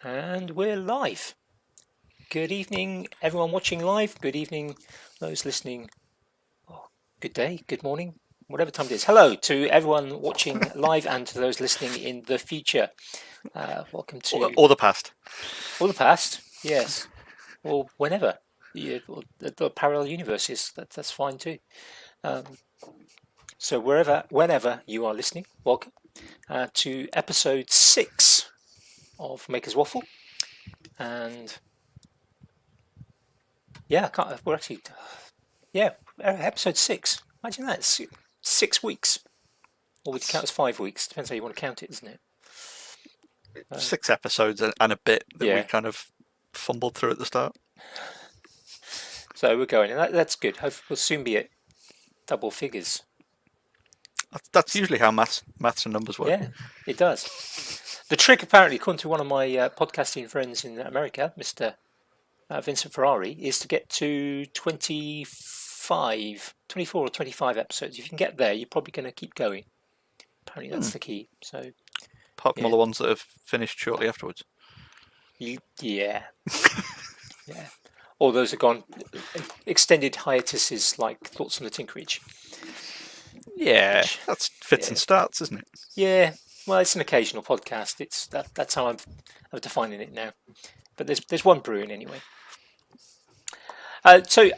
And we're live. Good evening, everyone watching live. Good evening, those listening. Oh, good day, good morning, whatever time it is. Hello to everyone watching live and to those listening in the future. Welcome to Or the past. Or the past, yes, or whenever. The parallel universes, that's fine too. So whenever you are listening, welcome to episode 6 of Maker's Waffle. And yeah, we're actually, episode 6. Imagine that, 6 weeks. Or we count as 5 weeks. Depends how you want to count it, isn't it? 6 episodes and a bit that Yeah. we kind of fumbled through at the start. So we're going, and that's good. Hopefully we'll soon be at double figures. That's usually how maths and numbers work. Yeah, it does. The trick, apparently, according to one of my podcasting friends in America, Mr. Vincent Ferrari, is to get to 24 or 25 episodes. If you can get there, you're probably going to keep going. Apparently that's the key. So, apart from all the ones that have finished shortly afterwards. Yeah. Yeah. All those have gone extended hiatuses like Thoughts on the Tinkerage. Yeah, that's fits and starts, isn't it? Yeah. Well, it's an occasional podcast. That's how I'm defining it now. But there's one brewing anyway. So,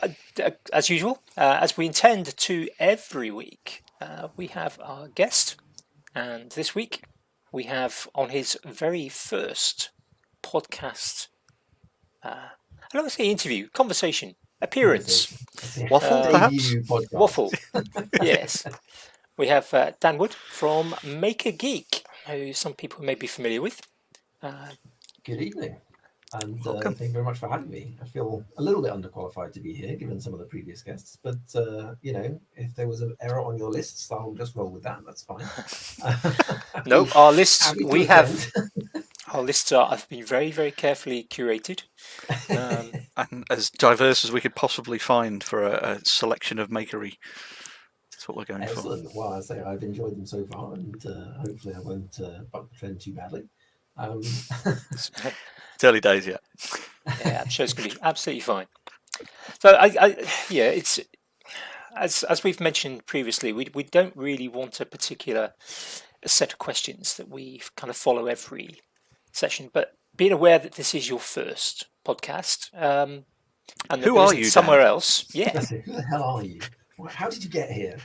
as usual, as we intend to every week, we have our guest, and this week we have on his very first podcast. I don't want to say interview, conversation, appearance. Waffle, perhaps? Waffle, yes. We have Dan Wood from Maker Geek, who some people may be familiar with. Good evening, and thank you very much for having me. I feel a little bit underqualified to be here, given some of the previous guests, but if there was an error on your lists, I'll just roll with that. That's fine. No, our lists our lists have been very, very carefully curated. And as diverse as we could possibly find for a selection of makery. That's what we're going Excellent. For. Well, I say I've enjoyed them so far, and hopefully I won't buck the trend too badly. It's early days yet. Yeah, I'm sure it's going to be absolutely fine. So, it's as we've mentioned previously, we don't really want a particular set of questions that we kind of follow every session, but being aware that this is your first podcast, and who are you somewhere Dan? Else? Yeah. Who the hell are you? How did you get here?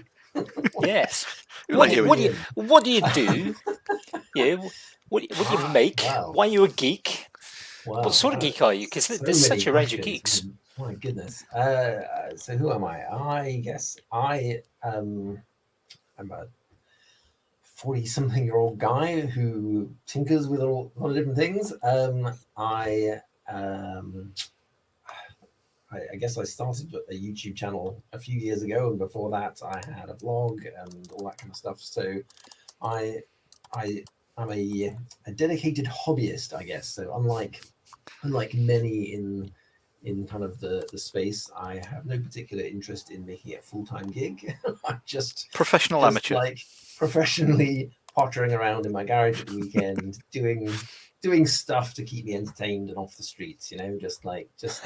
Yes. What do you do? Yeah. What do you make? Wow. Why are you a geek? Wow. What sort of geek are you? Because there's such a range of geeks. My goodness. So who am I? I guess I am a 40-something-year-old guy who tinkers with a lot of different things. I guess I started a YouTube channel a few years ago, and before that I had a blog and all that kind of stuff. So I'm a dedicated hobbyist, I guess. So unlike many in kind of the space, I have no particular interest in making it a full-time gig. I'm just amateur, like professionally pottering around in my garage at the weekend, doing stuff to keep me entertained and off the streets, just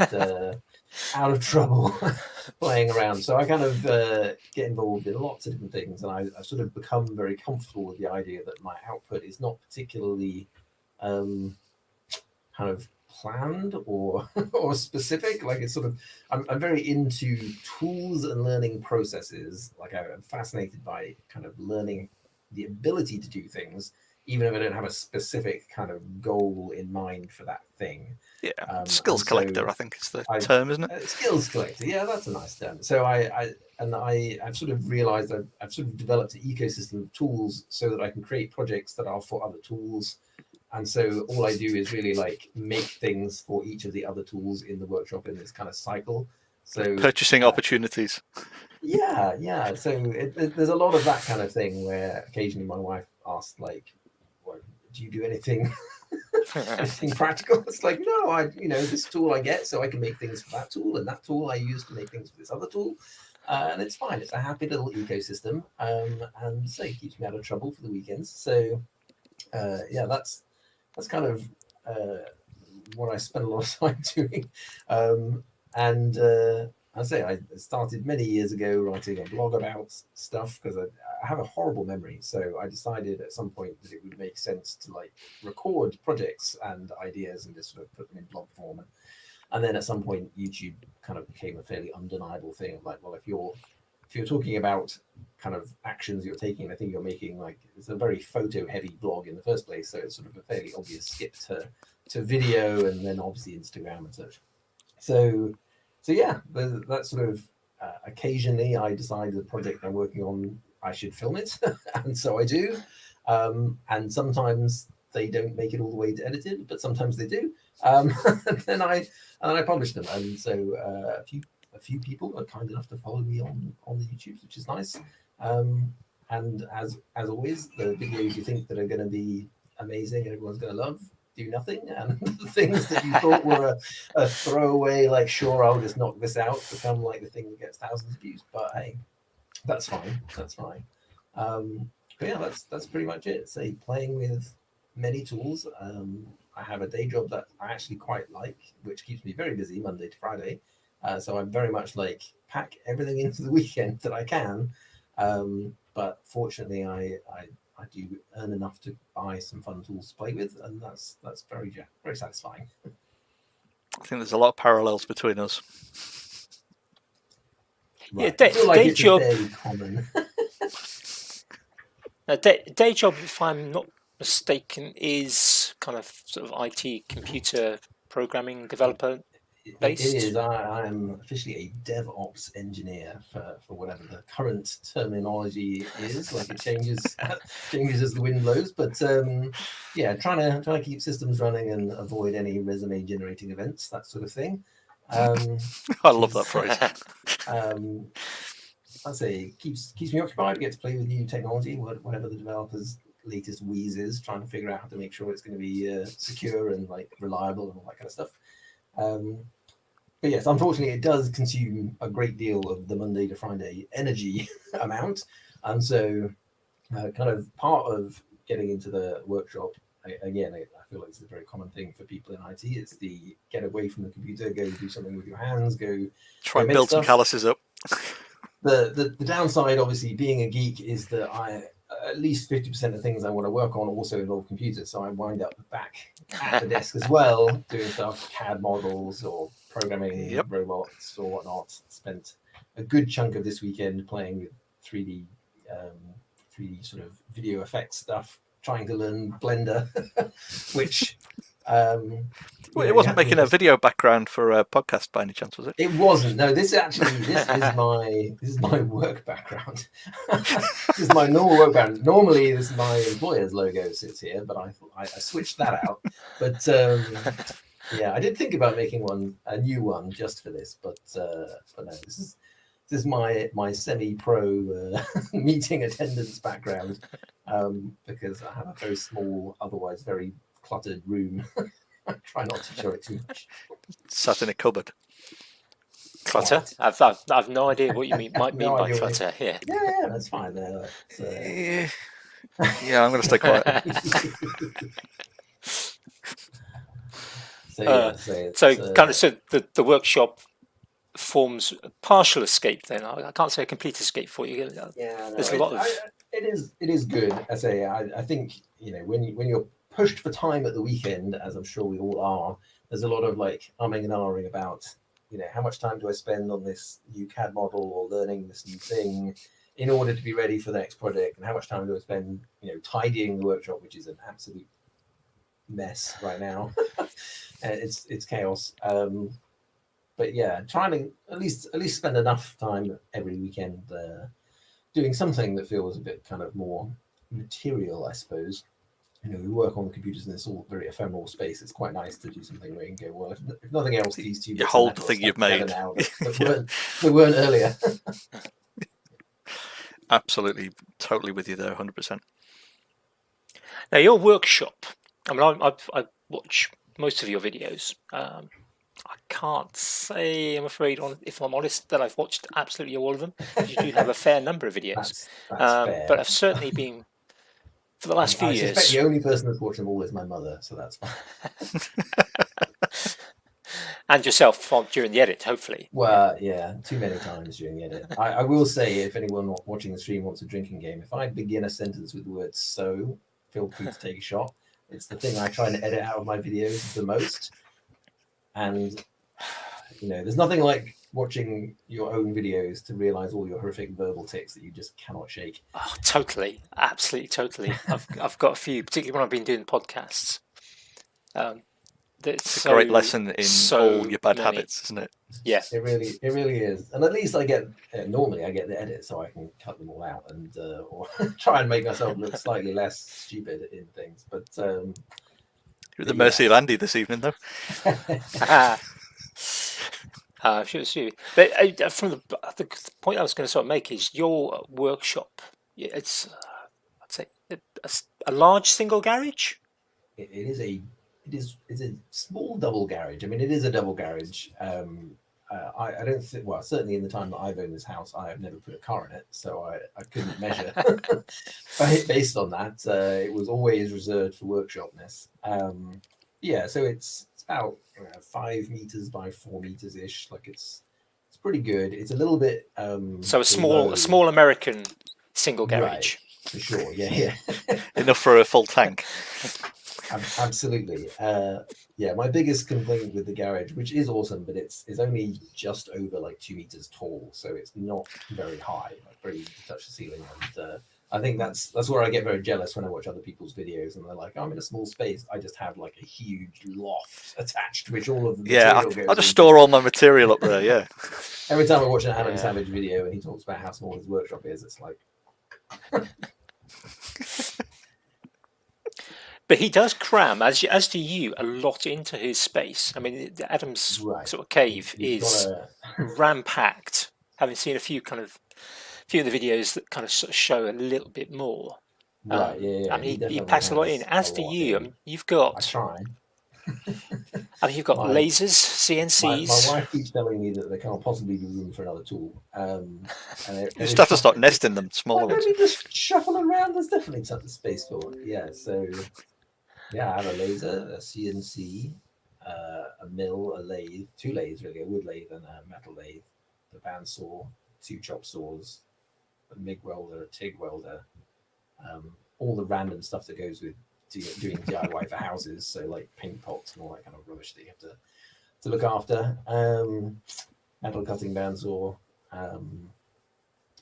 out of trouble playing around. So I kind of get involved in lots of different things, and I've sort of become very comfortable with the idea that my output is not particularly kind of planned or specific. Like it's sort of, I'm very into tools and learning processes. Like I'm fascinated by kind of learning the ability to do things, even if I don't have a specific kind of goal in mind for that thing. Yeah, skills collector, I think is the term, isn't it? Skills collector, yeah, that's a nice term. So I've sort of realized I've sort of developed an ecosystem of tools so that I can create projects that are for other tools. And so all I do is really like make things for each of the other tools in the workshop in this kind of cycle. So purchasing opportunities. Yeah. So there's a lot of that kind of thing where occasionally my wife asks, like, well, do you do anything anything practical? It's like, no, this tool I get so I can make things for that tool, and that tool I use to make things for this other tool. And it's fine. It's a happy little ecosystem. And so it keeps me out of trouble for the weekends. So that's kind of what I spend a lot of time doing. And I say I started many years ago writing a blog about stuff because I have a horrible memory. So I decided at some point that it would make sense to like record projects and ideas and just sort of put them in blog form. And then at some point, YouTube kind of became a fairly undeniable thing of like, well, if you're talking about kind of actions you're taking, I think you're making like it's a very photo heavy blog in the first place. So it's sort of a fairly obvious skip to video and then obviously Instagram and such. So yeah, that sort of occasionally I decide the project I'm working on, I should film it. And so I do. And sometimes they don't make it all the way to edited, but sometimes they do. And then I publish them. And so a few people are kind enough to follow me on the YouTube, which is nice. And as always, the videos you think that are going to be amazing and everyone's going to love do nothing, and the things that you thought were a throwaway, like sure I'll just knock this out, become like the thing that gets thousands of views. But hey, that's fine. But yeah, that's pretty much it. Say playing with many tools. I have a day job that I actually quite like, which keeps me very busy Monday to Friday. So I'm very much like pack everything into the weekend that I can. But fortunately, I do earn enough to buy some fun tools to play with, and that's very satisfying. I think there's a lot of parallels between us. Right. Yeah, I feel like day it's job. fairly common. Day job, if I'm not mistaken, is kind of sort of IT computer programming developer based. It is. I am officially a DevOps engineer for whatever the current terminology is. Like it changes as the wind blows. But yeah, trying to keep systems running and avoid any resume generating events, that sort of thing. I love that phrase. I'd say keeps me occupied. Get to play with new technology, whatever the developer's latest wheeze is. Trying to figure out how to make sure it's going to be secure and like reliable and all that kind of stuff. But yes, unfortunately, it does consume a great deal of the Monday to Friday energy amount. And so kind of part of getting into the workshop, again, I feel like it's a very common thing for people in IT. It's the get away from the computer, go do something with your hands, go try and build some calluses up. The downside, obviously, being a geek is that at least 50% of things I want to work on also involve computers. So I wind up back at the desk as well, doing stuff, CAD models or programming robots or whatnot. Spent a good chunk of this weekend playing with 3D sort of video effects stuff, trying to learn Blender, which Well, it wasn't making a video background for a podcast by any chance, was it? It wasn't. No, this is my work background. This is my normal work background. Normally, this is my employer's logo sits here, but I switched that out. But yeah, I did think about making a new one just for this, but no, this is my semi-pro meeting attendance background because I have a very small, otherwise very cluttered room. I try not to show it too much. Sat in a cupboard. Clutter? I've no idea what you might mean by clutter here. Yeah, that's fine. Yeah, I'm going to stay quiet. So the workshop forms a partial escape. Then I can't say a complete escape for you. Yeah, there's a lot of. It is good. I think when you're pushed for time at the weekend, as I'm sure we all are, there's a lot of like umming and ahhing about, how much time do I spend on this new CAD model or learning this new thing in order to be ready for the next project, and how much time do I spend, tidying the workshop, which is an absolute mess right now. It's chaos. But yeah, trying to at least spend enough time every weekend doing something that feels a bit kind of more material, I suppose. We work on computers in this all very ephemeral space. It's quite nice to do something where you can go, well, if nothing else, these two you hold the thing you've made now that weren't earlier. Absolutely, totally with you there, 100%. Now your workshop. I mean, I watch most of your videos. I can't say, I'm afraid, if I'm honest, that I've watched absolutely all of them. You do have a fair number of videos, that's fair. But I've certainly been. For the last few years. I suspect the only person that's watched them all is my mother, so that's fine. And yourself during the edit, hopefully. Well, yeah, too many times during the edit. I will say, if anyone watching the stream wants a drinking game, if I begin a sentence with the word "so," feel free to take a shot. It's the thing I try and edit out of my videos the most. And, there's nothing like watching your own videos to realize all your horrific verbal tics that you just cannot shake. Oh, totally. Absolutely, totally. I've got a few, particularly when I've been doing podcasts. It's a great lesson in all your bad habits, isn't it? Yeah, it really is. And at least I get normally I get the edit, so I can cut them all out and or try and make myself look slightly less stupid in things. But you're at the mercy of Andy this evening, though. Sure. But from the point I was going to sort of make is your workshop. It's I'd say a large single garage. It's a small double garage. I mean, it is a double garage. I don't think, well, certainly in the time that I've owned this house, I have never put a car in it, so I couldn't measure based on that. It was always reserved for workshopness. So it's about 5 meters by 4 meters ish. Like it's pretty good. It's a little bit so a small American single garage. Right, for sure. Yeah. Enough for a full tank. Absolutely. My biggest complaint with the garage, which is awesome, but it's only just over like 2 meters tall, so it's not very high, like very easy to touch the ceiling. And I think that's where I get very jealous when I watch other people's videos and they're like, I'm in a small space. I just have like a huge loft attached, which all of the material goes I just store all my material up there. Yeah. Every time I watch an Adam Savage video and he talks about how small his workshop is, it's like. But he does cram, as do you, a lot into his space. I mean, Adam's sort of cave is ram-packed. Having seen a few of the videos that kind of sort of show a little bit more. Right, yeah. I mean, he packs a lot in, as do you. I mean, you've got. I try. I mean, you've got lasers, CNCs. My wife keeps telling me that there can't possibly be room for another tool. And you just have to start nesting them smaller ones. Just shuffle around. There's definitely space for it. Yeah, so. Yeah, I have a laser, a CNC, a mill, a lathe, 2 lathes really, a wood lathe and a metal lathe, the bandsaw, 2 chop saws, a MIG welder, a TIG welder, all the random stuff that goes with doing DIY for houses, so like paint pots and all that kind of rubbish that you have to look after. Metal cutting bandsaw,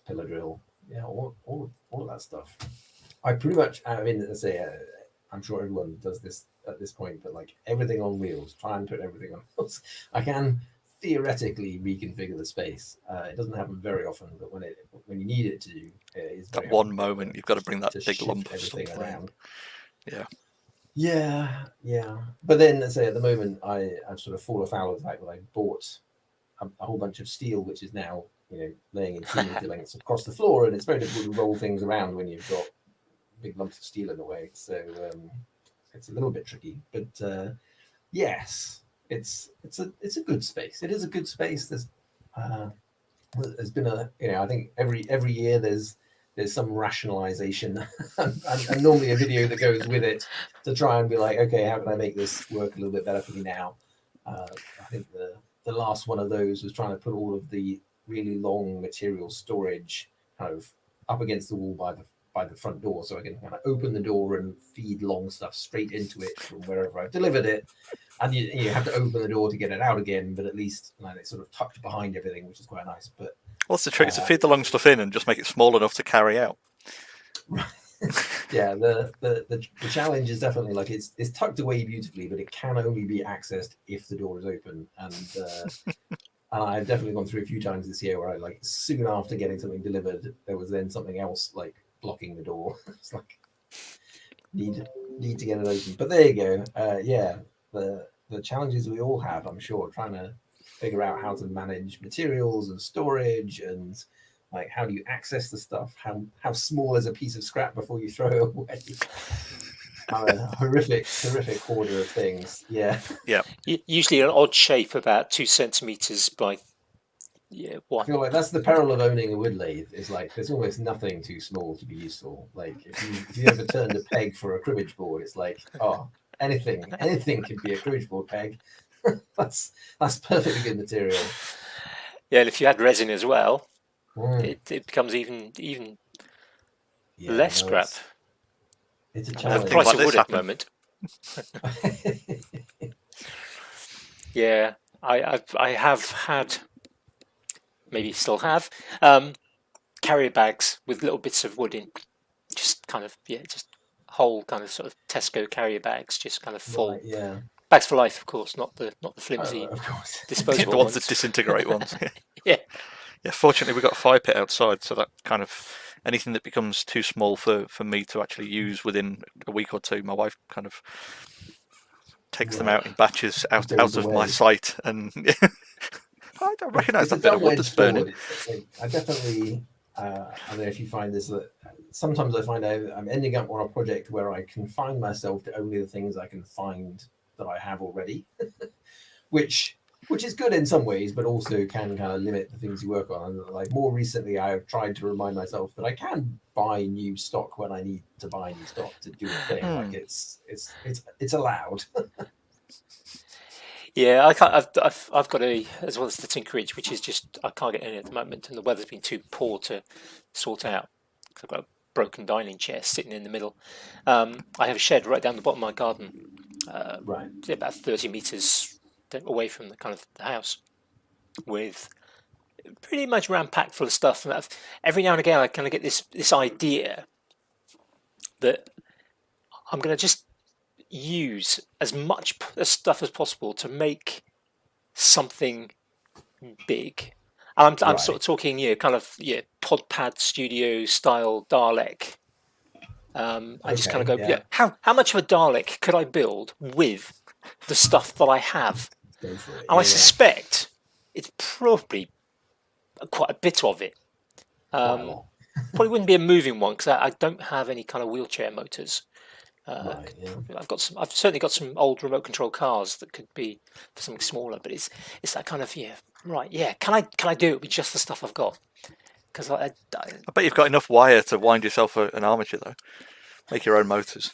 pillar drill, all of that stuff. I pretty much, I mean, let's say. I'm sure everyone does this at this point, but like everything on wheels, try and put everything on wheels. I can theoretically reconfigure the space. It doesn't happen very often, but when you need it to, it's that one moment you've got to bring that big lump of everything stuff around. Yeah. But then, let's say at the moment, I've sort of fallen foul of the fact that I bought a whole bunch of steel, which is now laying in 2 meter lengths across the floor, and it's very difficult to roll things around when you've got big lumps of steel in the way, so it's a little bit tricky. But yes, it's a good space. It is a good space. There's been I think every year there's some rationalization and normally a video that goes with it to try and be like, okay, how can I make this work a little bit better for me now? I think the last one of those was trying to put all of the really long material storage kind of up against the wall by the front door, so I can kind of open the door and feed long stuff straight into it from wherever I've delivered it. And you have to open the door to get it out again, but at least it's sort of tucked behind everything, which is quite nice. But what's the trick? Is to feed the long stuff in and just make it small enough to carry out. Yeah, the challenge is definitely like it's tucked away beautifully, but it can only be accessed if the door is open. And I've definitely gone through a few times this year where I soon after getting something delivered, there was then something else blocking the door. It's like need to get it open. But there you go. The challenges we all have, I'm sure, trying to figure out how to manage materials and storage and how do you access the stuff? How small is a piece of scrap before you throw it away? I'm a horrific hoarder of things. Yeah. Usually an odd shape, about 2 centimeters by. I feel like that's the peril of owning a wood lathe. Is there's almost nothing too small to be useful. If you ever turned a peg for a cribbage board, it's anything could be a cribbage board peg. that's perfectly good material. Yeah, and if you add resin as well, Mm. it becomes even Yeah, less no, scrap. it's a The Things challenge. price like of this wood at the happen. moment. Yeah, I have had, maybe still have, carrier bags with little bits of wood in, just kind of just whole kind of sort of Tesco carrier bags, just kind of full. Right, yeah. Bags for life, of course, not the Oh, flimsy of course. disposable The ones that ones. disintegrate ones. Yeah, Yeah, fortunately, we've got a fire pit outside, so that kind of anything that becomes too small for me to actually use within a week or two, my wife kind of takes them Right. out in batches out Goes of my away. sight, and I don't recognise It's a that bit of wood double-edged that's burning. sword. I definitely, I don't know if you find this, that sometimes I find I'm ending up on a project where I confine myself to only the things I can find that I have already, which is good in some ways, but also can kind of limit the things you work on. And like more recently, I have tried to remind myself that I can buy new stock when I need to buy new stock to do a thing. Like it's allowed. yeah. I can't. I've got as well as the tinkerage, which is just I can't get any at the moment, and the weather's been too poor to sort out. 'Cause I've got a broken dining chair sitting in the middle. I have a shed right down the bottom of my garden, Right. about 30 meters away from the kind of the house, with pretty much ram-packed full of stuff. And every now and again, I kind of get this idea that I'm going to just use as much stuff as possible to make something big. And I'm sort Right. of talking, kind of pod pad studio style Dalek. I just kind of Okay. go, Yeah. how much of a Dalek could I build with the stuff that I have? Go for it. And I Yeah. suspect it's probably quite a bit of it. Quite a lot. Probably wouldn't be a moving one because I don't have any kind of wheelchair motors. Right. Yeah. I've certainly got some old remote control cars that could be for something smaller, but it's that kind of right. Yeah, can I do it with just the stuff I've got? Because I bet you've got enough wire to wind yourself an armature though. Make your own motors.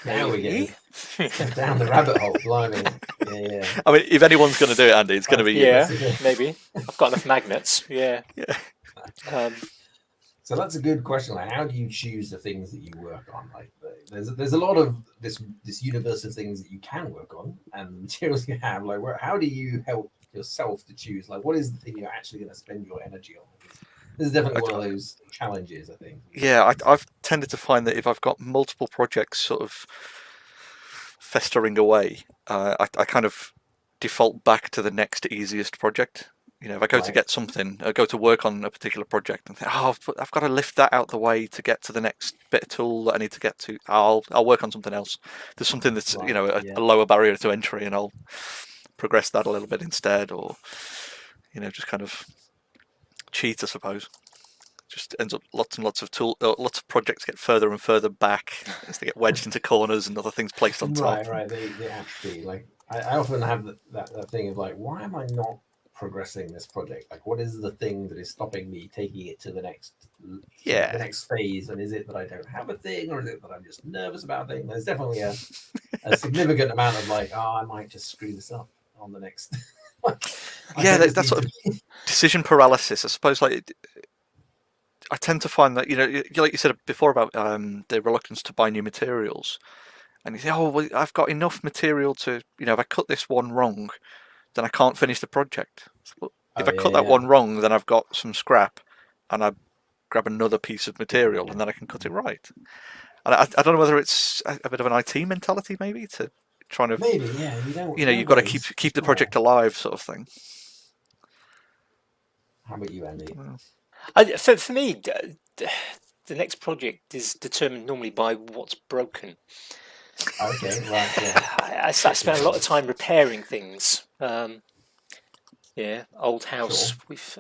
Now we maybe. get down the rabbit hole. Blimey. Yeah. I mean, if anyone's going to do it, Andy, it's going to be you. Yeah, maybe. I've got enough magnets. Yeah. Yeah. So that's a good question. Like, how do you choose the things that you work on? Like, there's a lot of this universe of things that you can work on, and the materials you have. Like, how do you help yourself to choose? Like, what is the thing you're actually going to spend your energy on? This is definitely one of those challenges, I think. Yeah, I've tended to find that if I've got multiple projects sort of festering away, I kind of default back to the next easiest project. If I go to get something, I go to work on a particular project and think, I've got to lift that out the way to get to the next bit of tool that I need to get to. I'll work on something else. There's something that's a lower barrier to entry, and I'll progress that a little bit instead, or just kind of cheat, I suppose. Just ends up lots and lots of lots of projects get further and further back as they get wedged into corners and other things placed on top. Right. They actually like. I often have that thing of like, why am I not progressing this project? Like, what is the thing that is stopping me taking it to the next the next phase? And is it that I don't have a thing, or is it that I'm just nervous about a thing? There's definitely a significant amount of like, I might just screw this up on the next. That's sort of decision paralysis, I suppose. Like, I tend to find that like you said before about the reluctance to buy new materials, and you say, I've got enough material to if I cut this one wrong, then I can't finish the project. So, if I cut that one wrong, then I've got some scrap, and I grab another piece of material, and then I can cut it right. And I don't know whether it's a bit of an IT mentality, maybe, to trying to you've got to keep the project alive, sort of thing. How about you, Andy? For me, the next project is determined normally by what's broken. Okay, right. Yeah. I spend a lot of time repairing things. Old house with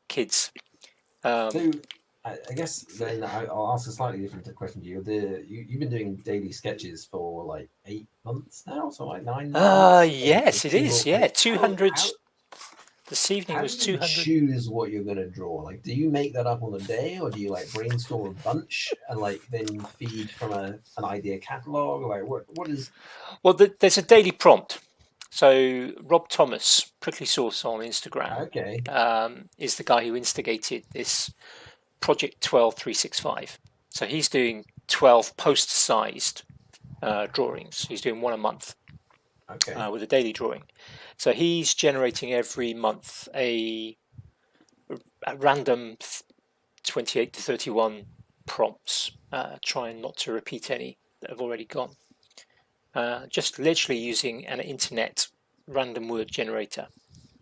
kids. So I guess then I'll ask a slightly different question to you. You've been doing daily sketches for like 8 months now, so like 9 months. Yes, it is. Yeah, 200. This evening How was do you 200. choose what you're going to draw? Like, do you make that up on the day, or do you like brainstorm a bunch and like then feed from an idea catalog? Like, what is? Well, there's a daily prompt. So Rob Thomas, Prickly Sauce on Instagram, Okay. is the guy who instigated this Project 12365. So he's doing 12 post-sized drawings. He's doing one a month Okay. with a daily drawing. So he's generating every month a random 28 to 31 prompts, trying not to repeat any that have already gone. Just literally using an internet random word generator.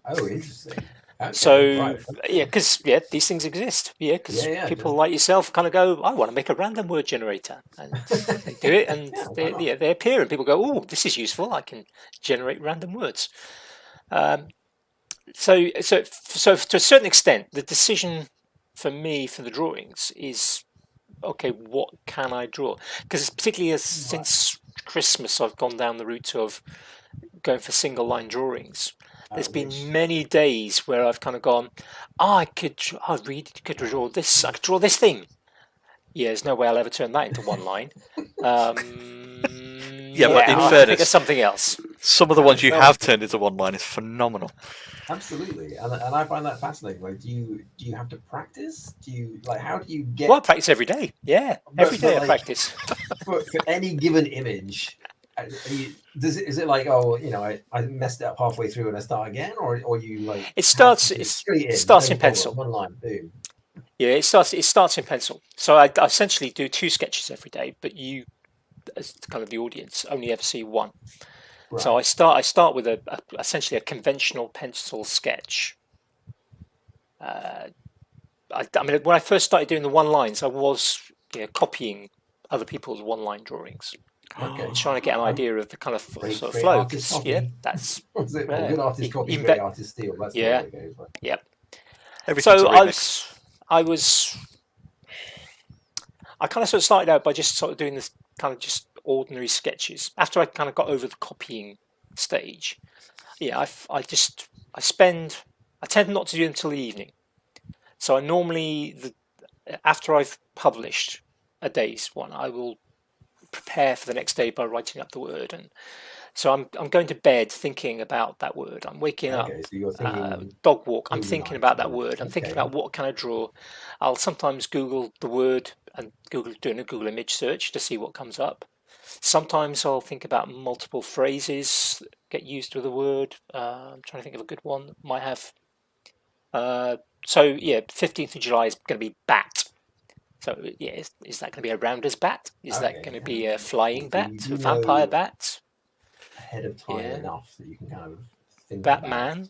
Oh, interesting. Okay, So right. because these things exist. Because Yeah, people like yourself kind of go, I want to make a random word generator, and they do it, and why not? they appear, and people go, oh, this is useful. I can generate random words. So to a certain extent, the decision for me for the drawings is, okay, what can I draw? Because particularly since Christmas, I've gone down the route of going for single line drawings. There's been many days where I've kind of gone, I could draw this. I could draw this thing. Yeah, there's no way I'll ever turn that into one line. But in I'll fairness, think of something else. some of the ones you have turned into one line is phenomenal. Absolutely, and I find that fascinating. Like, do you have to practice? Do you like how do you get? Well, I practice every day. Yeah, every day I practice. For any given image, is it like, oh, I messed it up halfway through and I start again, or you like It starts in pencil. One line, boom. Yeah, it starts in pencil. So I essentially do 2 sketches every day, but you, as kind of the audience, only ever see one. Right. So I start with essentially a conventional pencil sketch. I mean, when I first started doing the one lines, I was copying other people's one line drawings. Okay. Trying to get an idea of the kind of Great flow. artist Because that's good artist copy, great artist steal. That's the way it goes. Right? Yep. Everything's So a remix. I kind of sort of started out by just sort of doing this kind of just ordinary sketches. After I kind of got over the copying stage, I tend not to do it until the evening. So I normally, after I've published a day's one, I will prepare for the next day by writing up the word, and so I'm going to bed thinking about that word. I'm waking up, so you're thinking, dog walk. I'm thinking about that word. I'm thinking about what can I draw. I'll sometimes Google the word and doing a Google image search to see what comes up. Sometimes I'll think about multiple phrases that get used with a word. I'm trying to think of a good one that might have. 15th of July is going to be bat. So is that going to be a rounder's bat? Is that going to be a flying bat, a vampire bat? Ahead of time enough that you can kind of think Batman.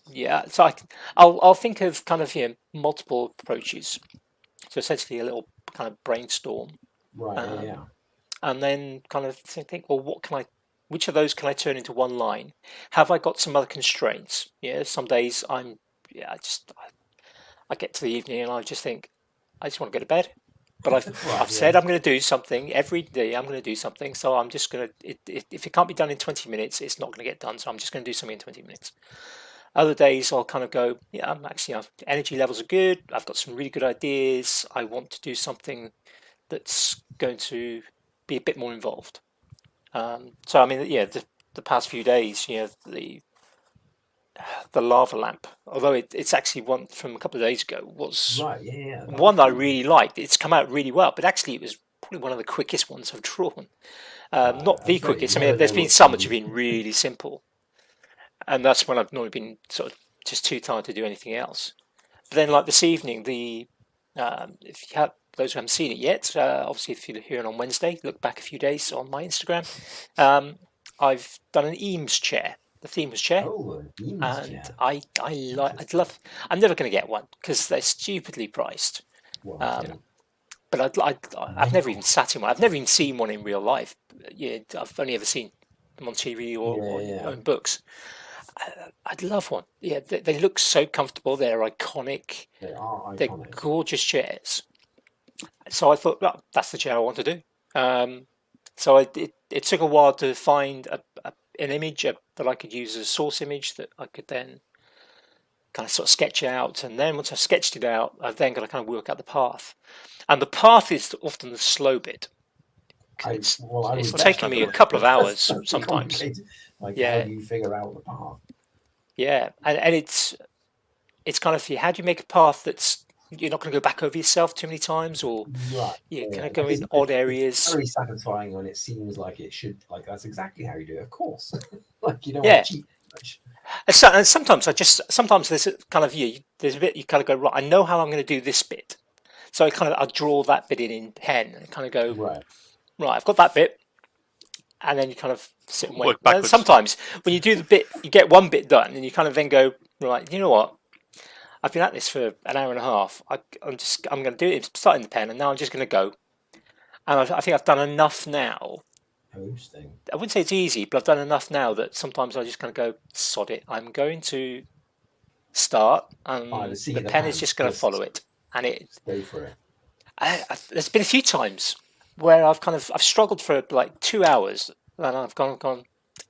So I'll think of kind of multiple approaches. So essentially a little kind of brainstorm. Right. And then kind of think, well, which of those can I turn into one line? Have I got some other constraints? Some days I get to the evening and I just think, I just want to go to bed. But I've said I'm going to do something every day. I'm going to do something, so I'm just going to. If it can't be done in 20 minutes, it's not going to get done. So I'm just going to do something in 20 minutes. Other days I'll kind of go, energy levels are good. I've got some really good ideas. I want to do something that's going to be a bit more involved. So I mean, the past few days, the lava lamp, although it's actually one from a couple of days ago, was one that I really liked. It's come out really well, but actually it was probably one of the quickest ones I've drawn. Not the quickest. I mean, there's been some which have been really simple, and that's when I've normally been sort of just too tired to do anything else. But then, like this evening, if you have those who haven't seen it yet, obviously if you're hearing on Wednesday, look back a few days on my Instagram. I've done an Eames chair. The theme was chair, and I'd love. I'm never going to get one because they're stupidly priced. But I've never even sat in one. I've never even seen one in real life. I've only ever seen them on TV or in books. I'd love one. They look so comfortable. They're iconic. They are iconic. They're gorgeous chairs. So I thought, well, that's the chair I want to do. So it took a while to find an image that I could use as a source image that I could then kind of sort of sketch out, and then once I've sketched it out, I've then got to kind of work out the path. And the path is often the slow bit. It's taking me a couple of hours sometimes. Like, Yeah. how do you figure out the path? Yeah, and it's kind of, how do you make a path that's you're not going to go back over yourself too many times, or kind of go in odd areas. It's very satisfying when it seems like it should. Like, that's exactly how you do it. Of course, like you don't want to cheat much. And sometimes there's a kind of there's a bit you kind of go, right, I know how I'm going to do this bit, so I draw that bit in pen and kind of go, right, I've got that bit, and then you kind of sit and wait. And sometimes when you do the bit, you get one bit done, and you kind of then go, right, you know what? I've been at this for an hour and a half. I'm going to do it, starting the pen, and now I'm just going to go. And I think I've done enough now. Interesting. I wouldn't say it's easy, but I've done enough now that sometimes I just kind of go, sod it. I'm going to start, and the pen is just going to follow it. And go for it. There's been a few times where I've struggled for like 2 hours, and I've gone.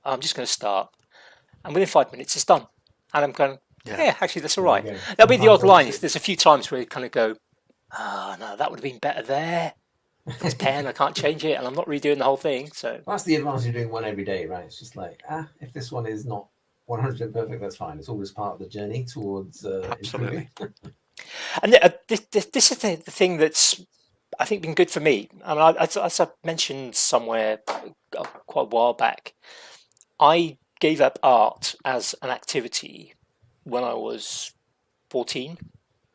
I'm just going to start, and within 5 minutes it's done, and I'm going. Yeah, actually, that's all right. There'll be the odd line. There's a few times where you kind of go, no, that would have been better there. It's pen, I can't change it, and I'm not redoing the whole thing. So that's the advantage of doing one every day, right? It's just like, if this one is not 100% perfect, that's fine. It's always part of the journey towards absolutely. And this is the thing that's, I think, been good for me. I mean, as I mentioned somewhere quite a while back, I gave up art as an activity when I was 14.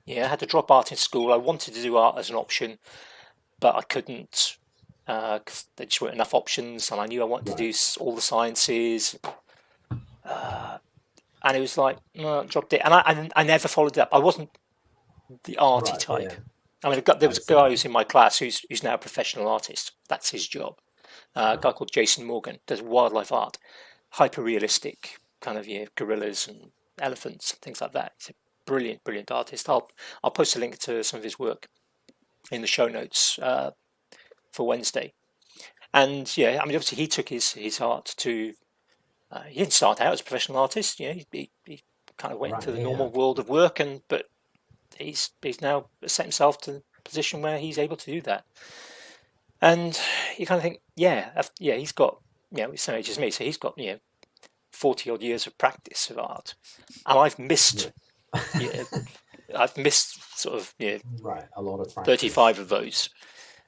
I had to drop art in school. I wanted to do art as an option, but I couldn't because there just weren't enough options, and I knew I wanted to do all the sciences. And it was like, no, I dropped it. And I never followed it up. I wasn't the arty type. Yeah. I mean, there was a guy who's in my class who's now a professional artist. That's his job. A guy called Jason Morgan, does wildlife art, hyper-realistic kind of gorillas and elephants and things like that. He's a brilliant artist. I'll post a link to some of his work in the show notes for Wednesday. And I mean, obviously he took his art to he didn't start out as a professional artist. He kind of went into the normal world of work, but he's now set himself to the position where he's able to do that. And you kind of think, he's got he's the same age as me, so he's got 40 odd years of practice of art, and I've missed sort of a lot of practice. 35 of those.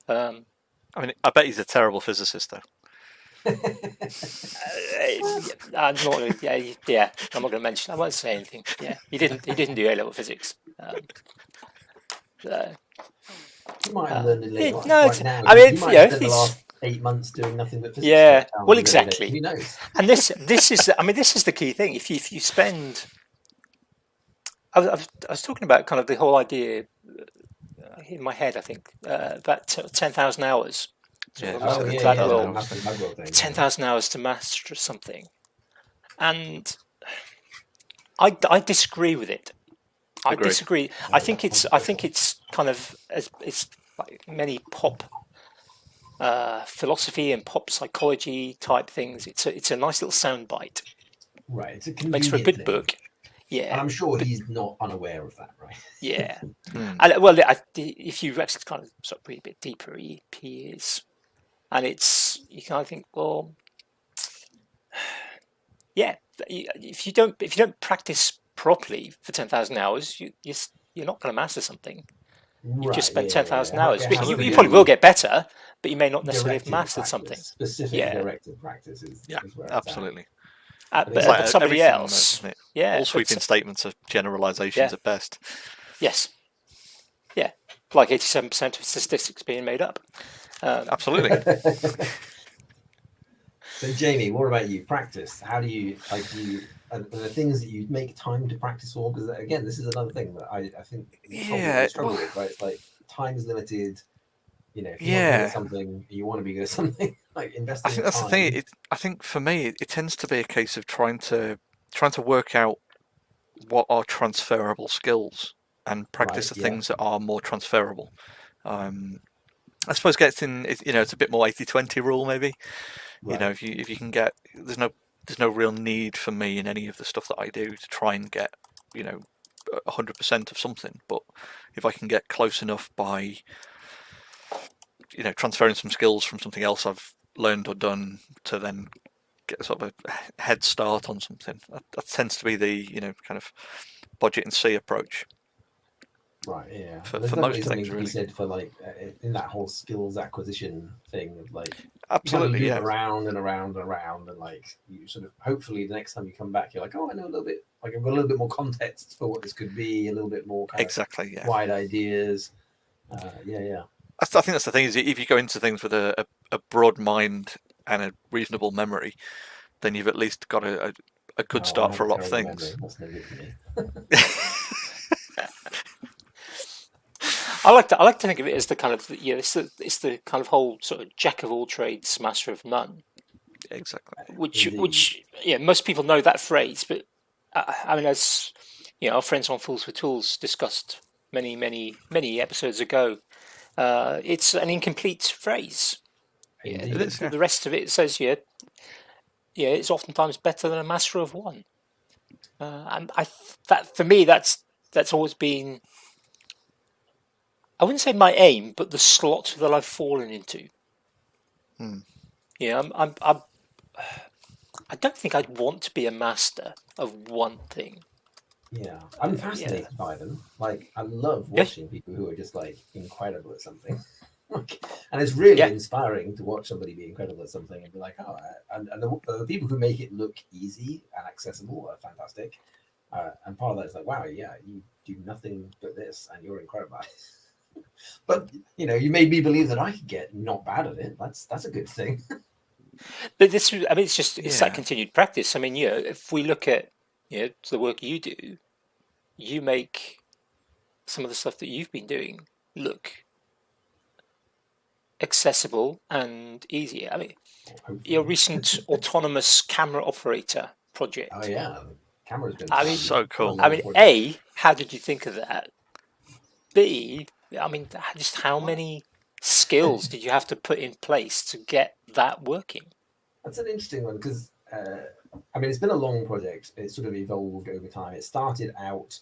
I mean, I bet he's a terrible physicist though. I'm not going to mention. I won't say anything. He didn't do A-level physics. You might have learned a little now. I mean, he's the last 8 months doing nothing but physics. Yeah, well, exactly. Who knows? And this is, I mean, this is the key thing. If you spend, I was talking about kind of the whole idea in my head. I think about 10,000 hours. 10,000 hours to master something, and I disagree with it. I disagree. I think it's kind of it's like many pop philosophy and pop psychology type things. It's a nice little soundbite. Right, it's a convenient makes for a good book. Yeah, and I'm sure he's not unaware of that, right? Yeah, and if you actually kind of sort of read a bit deeper, he is. And you kind of think, well, if you don't practice properly for 10,000 hours, you're not going to master something. You've just spent 10,000 hours. You probably will get better, but you may not necessarily have mastered something. Specific directed practice is where absolutely. But somebody else, all sweeping statements are generalizations at best. Yes, like 87% of statistics being made up. Absolutely. So, Jamie, what about you? Practice. How do you are there things that you make time to practice for? Because again, this is another thing that I think struggle with. Right, it's like time is limited. If you're not good at something, you want to be good at something. Like investing. I think that's the thing. I think for me, it tends to be a case of trying to work out what are transferable skills and practice the things that are more transferable. I suppose it's a bit more 80-20 rule maybe. Right. If you can get, there's no real need for me in any of the stuff that I do to try and get 100% of something, but if I can get close enough by, transferring some skills from something else I've learned or done to then get sort of a head start on something, that tends to be the kind of budget and see approach. Right, yeah. For There's most definitely something things, to be really. said for like in that whole skills acquisition thing of like Absolutely, you kind of yeah. loop around and around and around, and like you sort of hopefully the next time you come back you're like, oh, I know a little bit, like I've got a little bit more context for what this could be, a little bit more kind Exactly, yeah. of wide ideas. Yeah. I think that's the thing, is if you go into things with a broad mind and a reasonable memory, then you've at least got a good start for a lot of things. Memory. That's no good for me. I like to think of it as the kind of it's the kind of whole sort of jack of all trades, master of none. Exactly. Which most people know that phrase, but I mean, as our friends on Fools for Tools discussed many episodes ago, it's an incomplete phrase. The rest of it says it's oftentimes better than a master of one. And that for me, that's always been, I wouldn't say my aim, but the slot that I've fallen into. I don't think I'd want to be a master of one thing. Yeah, I'm fascinated by them. Like, I love watching people who are just like incredible at something. And it's really inspiring to watch somebody be incredible at something and be like, oh, and the people who make it look easy and accessible are fantastic. And part of that is like, wow, yeah, you do nothing but this and you're incredible at it. But, you made me believe that I could get not bad at it. That's a good thing. But it's that continued practice. I mean, if we look at the work you do, you make some of the stuff that you've been doing look accessible and easy. I mean, your recent autonomous camera operator project. Oh yeah, camera's been so cool. I mean, A, how did you think of that? B, I mean, just how many skills did you have to put in place to get that working? That's an interesting one because, I mean, it's been a long project. It's sort of evolved over time. It started out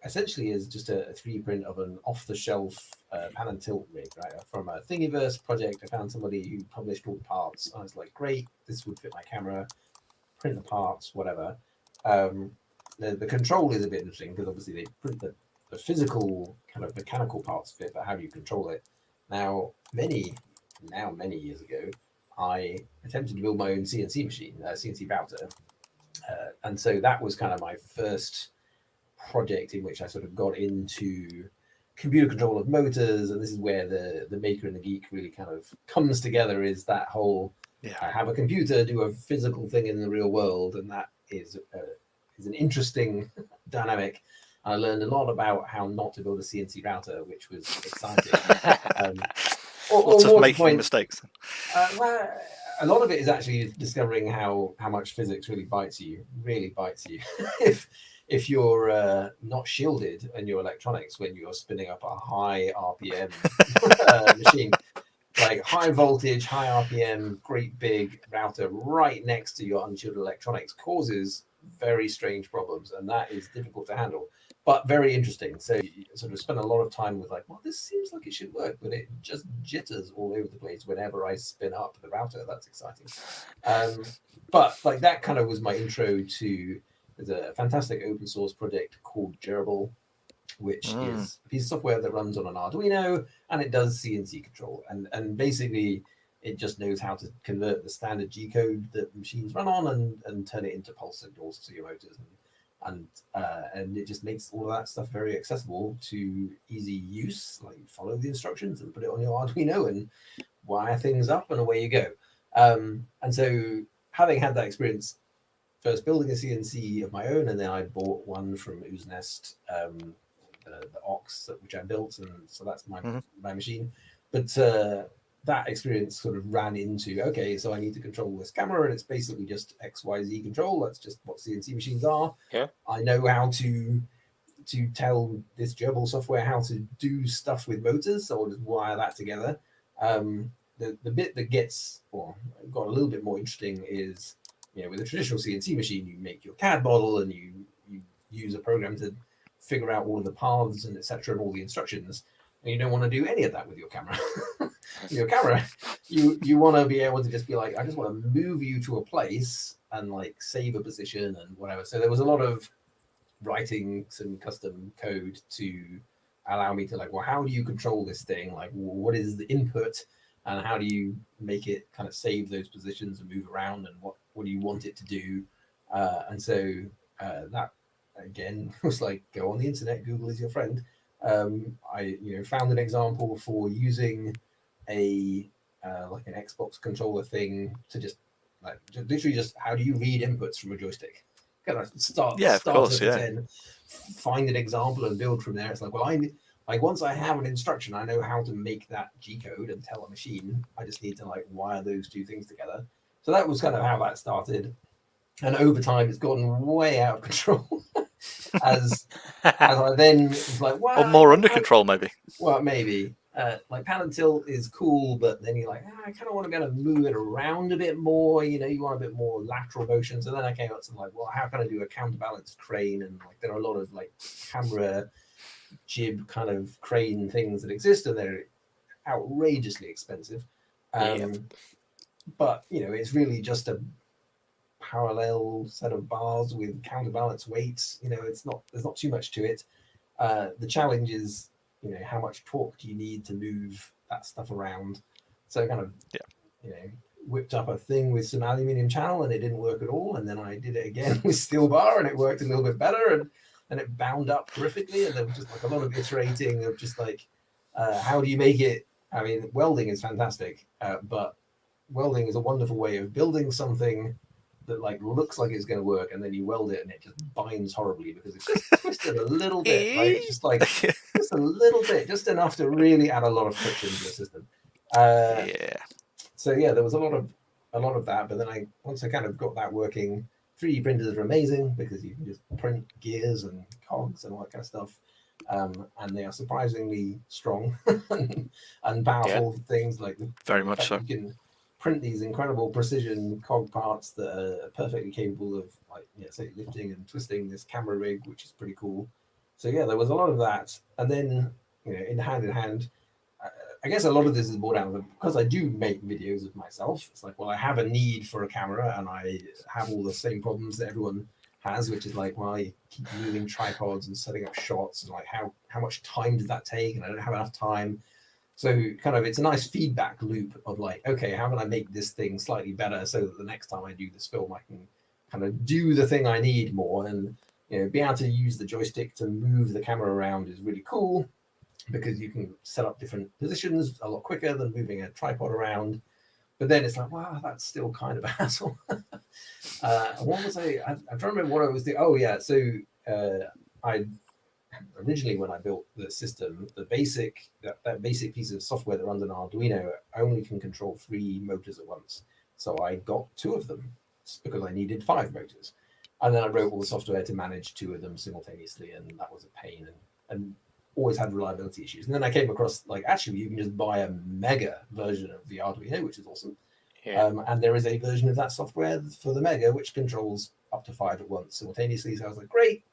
essentially as just a 3D print of an off-the-shelf pan and tilt rig, right? From a Thingiverse project, I found somebody who published all the parts. I was like, great, this would fit my camera. Print the parts, whatever. The control is a bit interesting because obviously they print the physical kind of mechanical parts of it, but how do you control it? Now, many years ago, I attempted to build my own CNC machine, CNC router. And so that was kind of my first project in which I sort of got into computer control of motors. And this is where the Maker and the Geek really kind of comes together, is that whole, I have a computer do a physical thing in the real world. And that is an interesting dynamic. I learned a lot about how not to build a CNC router, which was exciting. Lots of making mistakes. Well, a lot of it is actually discovering how much physics really bites you. If you're not shielded in your electronics when you're spinning up a high RPM machine, like high voltage, high RPM, great big router right next to your unshielded electronics causes very strange problems, and that is difficult to handle. But very interesting. So you sort of spend a lot of time with like, well, this seems like it should work, but it just jitters all over the place whenever I spin up the router. That's exciting. But like that kind of was my intro to, there's a fantastic open source project called Gerbil, which is a piece of software that runs on an Arduino and it does CNC control. And basically it just knows how to convert the standard G code that machines run on and turn it into pulse signals to your motors. And it just makes all of that stuff very accessible to easy use. Like follow the instructions and put it on your Arduino and wire things up and away you go. And so having had that experience, first building a CNC of my own, and then I bought one from Ooze Nest, the Ox, which I built, and so that's my machine. But that experience sort of ran into, okay, so I need to control this camera, and it's basically just XYZ control. That's just what CNC machines are. Yeah. I know how to tell this Gerbil software how to do stuff with motors, so I'll just wire that together. The bit that got a little bit more interesting is, with a traditional CNC machine, you make your CAD model and you use a program to figure out all of the paths and etc. and all the instructions. And you don't want to do any of that with your camera. Your camera, you want to be able to just be like, I just want to move you to a place and like save a position and whatever. So there was a lot of writing some custom code to allow me to like, well, how do you control this thing? Like, what is the input, and how do you make it kind of save those positions and move around, and what do you want it to do? And so that again was like, go on the internet, Google is your friend. I found an example for using a like an Xbox controller thing to just like literally just how do you read inputs from a joystick? Kind of start at the 10, find an example and build from there. It's like, well, like once I have an instruction, I know how to make that G code and tell a machine. I just need to like wire those two things together. So that was kind of how that started. And over time, it's gotten way out of control. as I then was like, well, or more under control, maybe. Well, maybe. Like pan and tilt is cool, but then you're like, I kind of want to be able to move it around a bit more. You want a bit more lateral motion. So then I came up to like, well, how can I do a counterbalanced crane? And like, there are a lot of like camera jib kind of crane things that exist, and they're outrageously expensive. But it's really just a parallel set of bars with counterbalance weights. There's not too much to it. The challenge is, how much torque do you need to move that stuff around? So kind of, whipped up a thing with some aluminium channel and it didn't work at all. And then I did it again with steel bar and it worked a little bit better, and it bound up horrifically. And there was just like a lot of iterating of just like, how do you make it? I mean, welding is fantastic, but welding is a wonderful way of building something that like looks like it's going to work, and then you weld it and it just binds horribly because it's just twisted a little bit, right? It's just like just a little bit, just enough to really add a lot of friction to the system. So there was a lot of that, but then once I kind of got that working, 3D printers are amazing because you can just print gears and cogs and all that kind of stuff, and they are surprisingly strong and powerful things. Like very much so. You can print these incredible precision cog parts that are perfectly capable of say lifting and twisting this camera rig, which is pretty cool. So there was a lot of that, and then in hand, I guess a lot of this is more down to because I do make videos of myself. It's like, well, I have a need for a camera, and I have all the same problems that everyone has, which is like, well, I keep moving tripods and setting up shots, and like how much time does that take, and I don't have enough time. So kind of it's a nice feedback loop of like, okay, how can I make this thing slightly better so that the next time I do this film, I can kind of do the thing I need more, and be able to use the joystick to move the camera around is really cool because you can set up different positions a lot quicker than moving a tripod around. But then it's like, wow, that's still kind of a hassle. What was I trying to remember what I was doing. Oh yeah, so I originally, when I built the system, that basic piece of software that runs an Arduino only can control 3 motors at once. So I got 2 of them because I needed 5 motors. And then I wrote all the software to manage 2 of them simultaneously, and that was a pain and always had reliability issues. And then I came across like, actually, you can just buy a mega version of the Arduino, which is awesome. And there is a version of that software for the mega which controls up to 5 at once simultaneously. So I was like, great.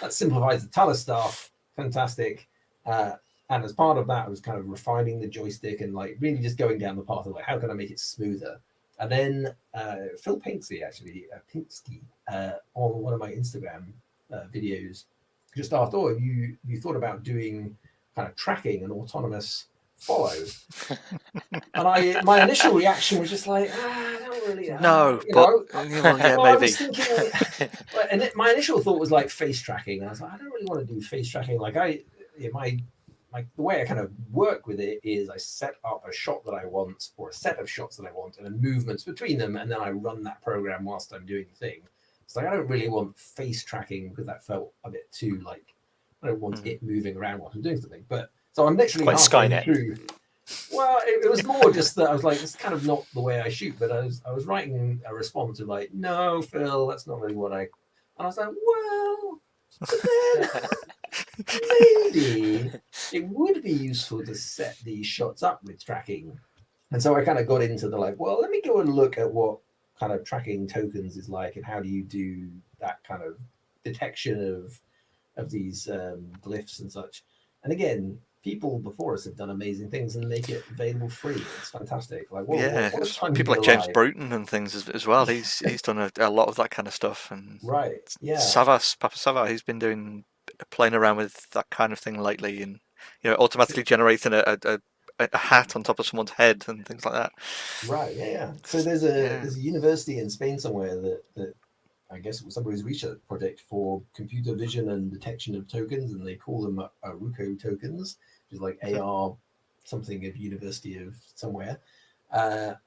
That simplifies a ton of stuff. Fantastic. And as part of that, I was kind of refining the joystick and like really just going down the path of like, how can I make it smoother? And then Phil Pinksy, on one of my Instagram videos, just asked, have you thought about doing kind of tracking and autonomous follow? And my initial reaction was just like, not really. No, maybe. I was thinking, and my initial thought was like face tracking. I was like, I don't really want to do face tracking. Like the way I kind of work with it is I set up a shot that I want, or a set of shots that I want, and then movements between them, and then I run that program whilst I'm doing the thing. It's like I don't really want face tracking because that felt a bit too like I don't want it moving around while I'm doing something. But so I'm literally quite Skynet through. Well, it was more just that I was like, it's kind of not the way I shoot. But I was writing a response to like, no, Phil, that's not really what I. And I was like, well, then maybe it would be useful to set these shots up with tracking. And so I kind of got into the like, well, let me go and look at what kind of tracking tokens is like, and how do you do that kind of detection these glyphs and such. And again, people before us have done amazing things and make it available free. It's fantastic. Like, what a time to people be like James alive. Bruton and things as well. He's done a lot of that kind of stuff. And Right, yeah. Papa Savas, he's been playing around with that kind of thing lately, and automatically generating a hat on top of someone's head and things like that. Right, yeah. So there's a university in Spain somewhere that I guess it was somebody's research project for computer vision and detection of tokens, and they call them Aruco tokens, which is like AR something of University of somewhere. But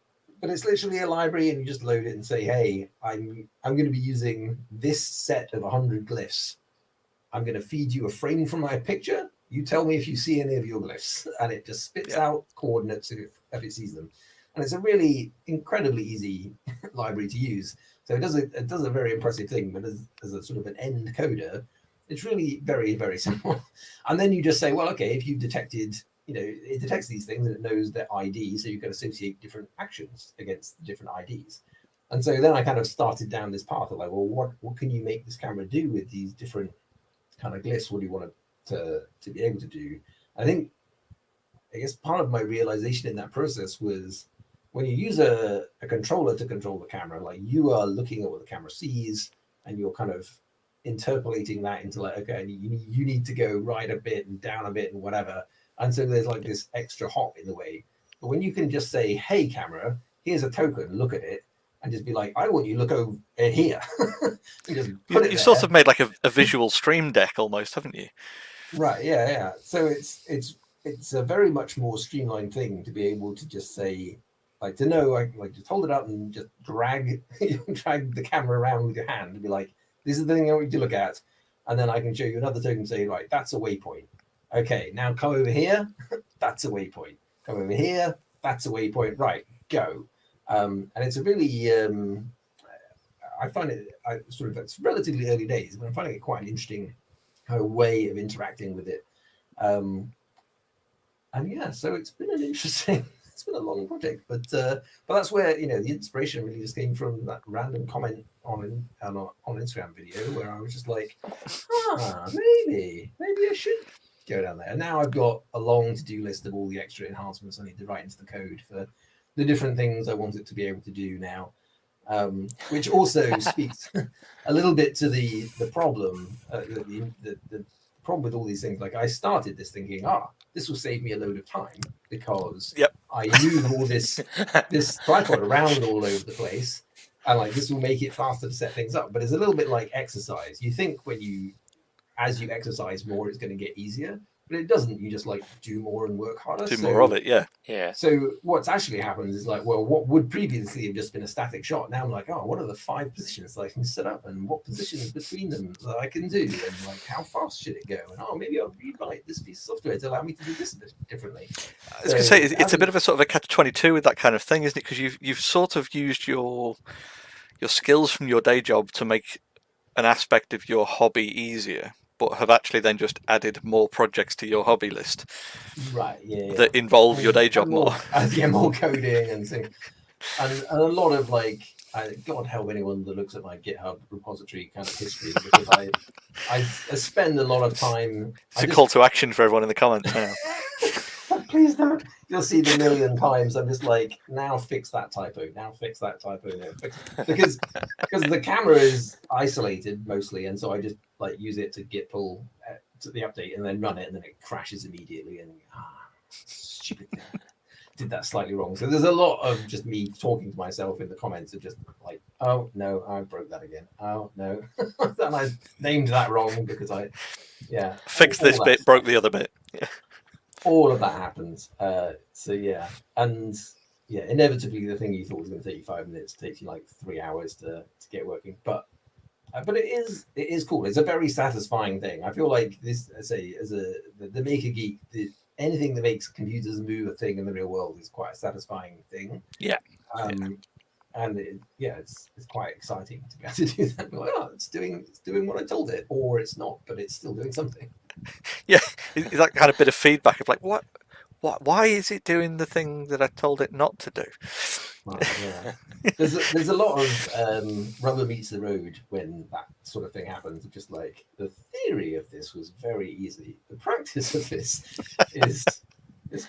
it's literally a library, and you just load it and say, "Hey, I'm going to be using this set of 100 glyphs. I'm going to feed you a frame from my picture. You tell me if you see any of your glyphs," and it just spits out coordinates if it sees them. And it's a really incredibly easy library to use. So it does a very impressive thing, but as a sort of an end coder, it's really very, very simple. And then you just say, well, okay, if you've detected, it detects these things and it knows their ID, so you can associate different actions against different IDs. And so then I kind of started down this path of like, well, what can you make this camera do with these different kind of glyphs? What do you want to be able to do? I guess part of my realization in that process was, when you use a controller to control the camera, like, you are looking at what the camera sees and you're kind of interpolating that into like, okay, you need to go right a bit and down a bit and whatever. And so there's like this extra hop in the way. But when you can just say, hey, camera, here's a token, look at it, and just be like, I want you to look over here. You've sort of made like a visual stream deck almost, haven't you? Right, yeah. So it's a very much more streamlined thing to be able to just say, like, to know, like just hold it up and just drag the camera around with your hand and be like, this is the thing I want you to look at. And then I can show you another token and say, right, that's a waypoint. Okay, now come over here. That's a waypoint. Come over here. That's a waypoint. Right, go. And it's a really, I find it's relatively early days, but I'm finding it quite an interesting way of interacting with it. And yeah, so it's been an interesting, it's been a long project, but that's where the inspiration really just came from that random comment on Instagram video where I was just like, maybe I should go down there. And now I've got a long to-do list of all the extra enhancements I need to write into the code for the different things I want it to be able to do now, which also speaks a little bit to the problem, the problem with all these things. Like, I started this thinking, this will save me a load of time because I move all this tripod around all over the place, and like, this will make it faster to set things up. But it's a little bit like exercise. You think as you exercise more, it's going to get easier, but it doesn't. You just like do more and work harder. Do more of it, yeah. So what's actually happens is like, well, what would previously have just been a static shot, now I'm like, what are the 5 positions that I can set up, and what positions between them that I can do, and like, how fast should it go, and maybe I'll rewrite this piece of software to allow me to do this a bit differently. I was going to say, it's a bit of a sort of a catch-22 with that kind of thing, isn't it? Because you've sort of used your skills from your day job to make an aspect of your hobby easier, but have actually then just added more projects to your hobby list, right? That involve your day job more. More coding and things, and a lot of like, God help anyone that looks at my GitHub repository kind of history, because I spend a lot of time. It's a call to action for everyone in the comments now. Please don't. You'll see the million times. I'm just like, now fix that typo. Now fix that typo. Because the camera is isolated mostly, and so I just like use it to git pull to the update and then run it, and then it crashes immediately. And stupid thing. Did that slightly wrong. So there's a lot of just me talking to myself in the comments of just like, oh no, I broke that again. Oh no, and I named that wrong because fixed this bit, stuff. Broke the other bit. Yeah. All of that happens. So yeah, and yeah, inevitably the thing you thought was going to take you 5 minutes takes you like 3 hours to get working. But it is cool. It's a very satisfying thing. I feel like this, the Maker Geek, anything that makes computers move a thing in the real world is quite a satisfying thing. Yeah. And it's quite exciting to be able to do that. Like, it's doing what I told it, or it's not, but it's still doing something. Yeah, it's that kind of bit of feedback of like, why is it doing the thing that I told it not to do? Yeah. There's a lot of rubber meets the road when that sort of thing happens. Just like the theory of this was very easy. The practice of this is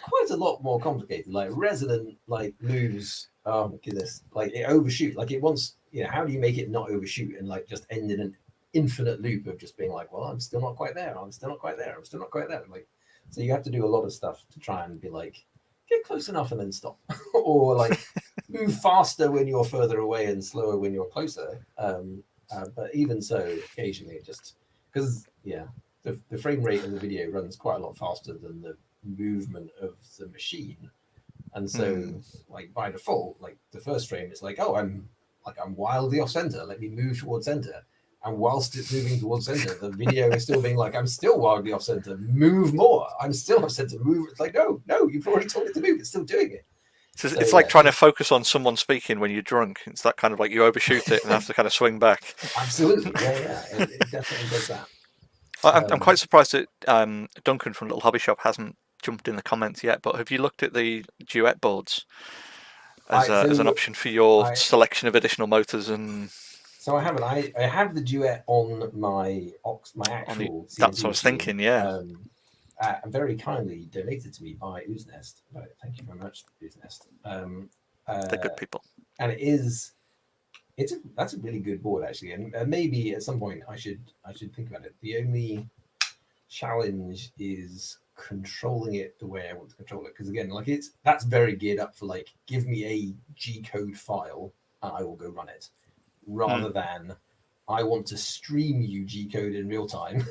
quite a lot more complicated. Like Resident like moves. Oh my goodness! Like it overshoot. Like it wants. How do you make it not overshoot and like just end in an infinite loop of just being like, well, I'm still not quite there. I'm still not quite there. I'm still not quite there. Like, so you have to do a lot of stuff to try and be like, get close enough and then stop, or like move faster when you're further away and slower when you're closer. But even so, occasionally it just because the frame rate of the video runs quite a lot faster than the movement of the machine, and so like by default, like the first frame is like, oh, I'm wildly off center. Let me move towards center. And whilst it's moving towards center, the video is still being like, I'm still wildly off center. Move more. I'm still off center. Move. It's like, no, you've already told it to move. It's still doing it. So it's like trying to focus on someone speaking when you're drunk. It's that kind of like you overshoot it and have to kind of swing back. Absolutely. Yeah. It definitely does that. I'm quite surprised that Duncan from Little Hobby Shop hasn't jumped in the comments yet, but have you looked at the duet boards as an option for your selection of additional motors and... So I haven't. I have the duet on my actual. That's what I was thinking. Yeah. Very kindly donated to me by Ooze Nest. Thank you very much, Ooze Nest. They're good people. And that's a really good board actually. And maybe at some point I should think about it. The only challenge is controlling it the way I want to control it. Because again, like that's very geared up for like, give me a G code file and I will go run it. Rather than I want to stream you G code in real time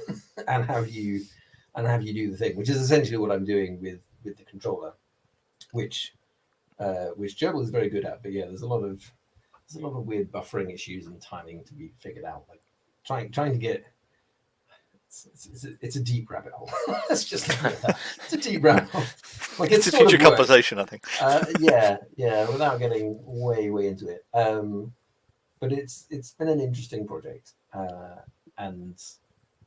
and have you do the thing, which is essentially what I'm doing with the controller, which Gerbil is very good at. But yeah, there's a lot of weird buffering issues and timing to be figured out. Like trying to get it's a deep rabbit hole. Let's just look at that. It's a deep rabbit hole. Like it's a future conversation, I think. Yeah. Without getting way into it. But it's been an interesting project, and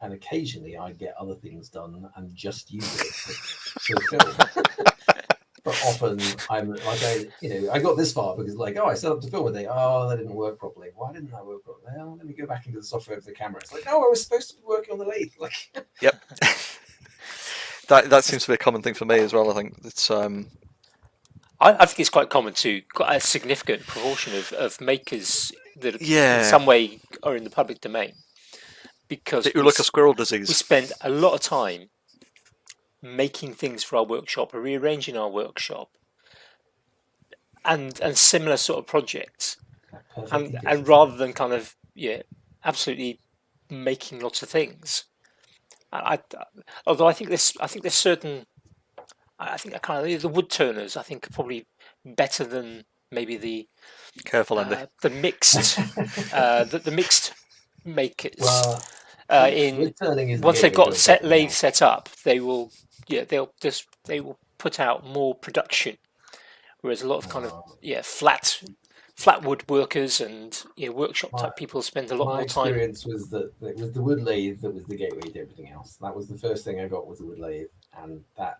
occasionally I get other things done and just use it for film. But often I'm like I got this far because like I set up to film a day. Oh, that didn't work properly. Why didn't that work properly? Well, let me go back into the software of the camera. It's like no, I was supposed to be working on the lathe. Like yep. That seems to be a common thing for me as well. I think it's. I think it's quite common to quite a significant proportion of makers that in some way are in the public domain because you look at squirrel disease. We spend a lot of time making things for our workshop or rearranging our workshop and similar sort of projects and rather than kind of absolutely making lots of things. Although I think there's certain the wood turners I think are probably better than maybe the careful Andy. The mixed the mixed makers. Well, once they've got lathe set up, they will put out more production. Whereas a lot of kind of flat wood workers and workshop type people spend a lot more time. My experience was that it was the wood lathe that was the gateway to everything else. That was the first thing I got was the wood lathe, and that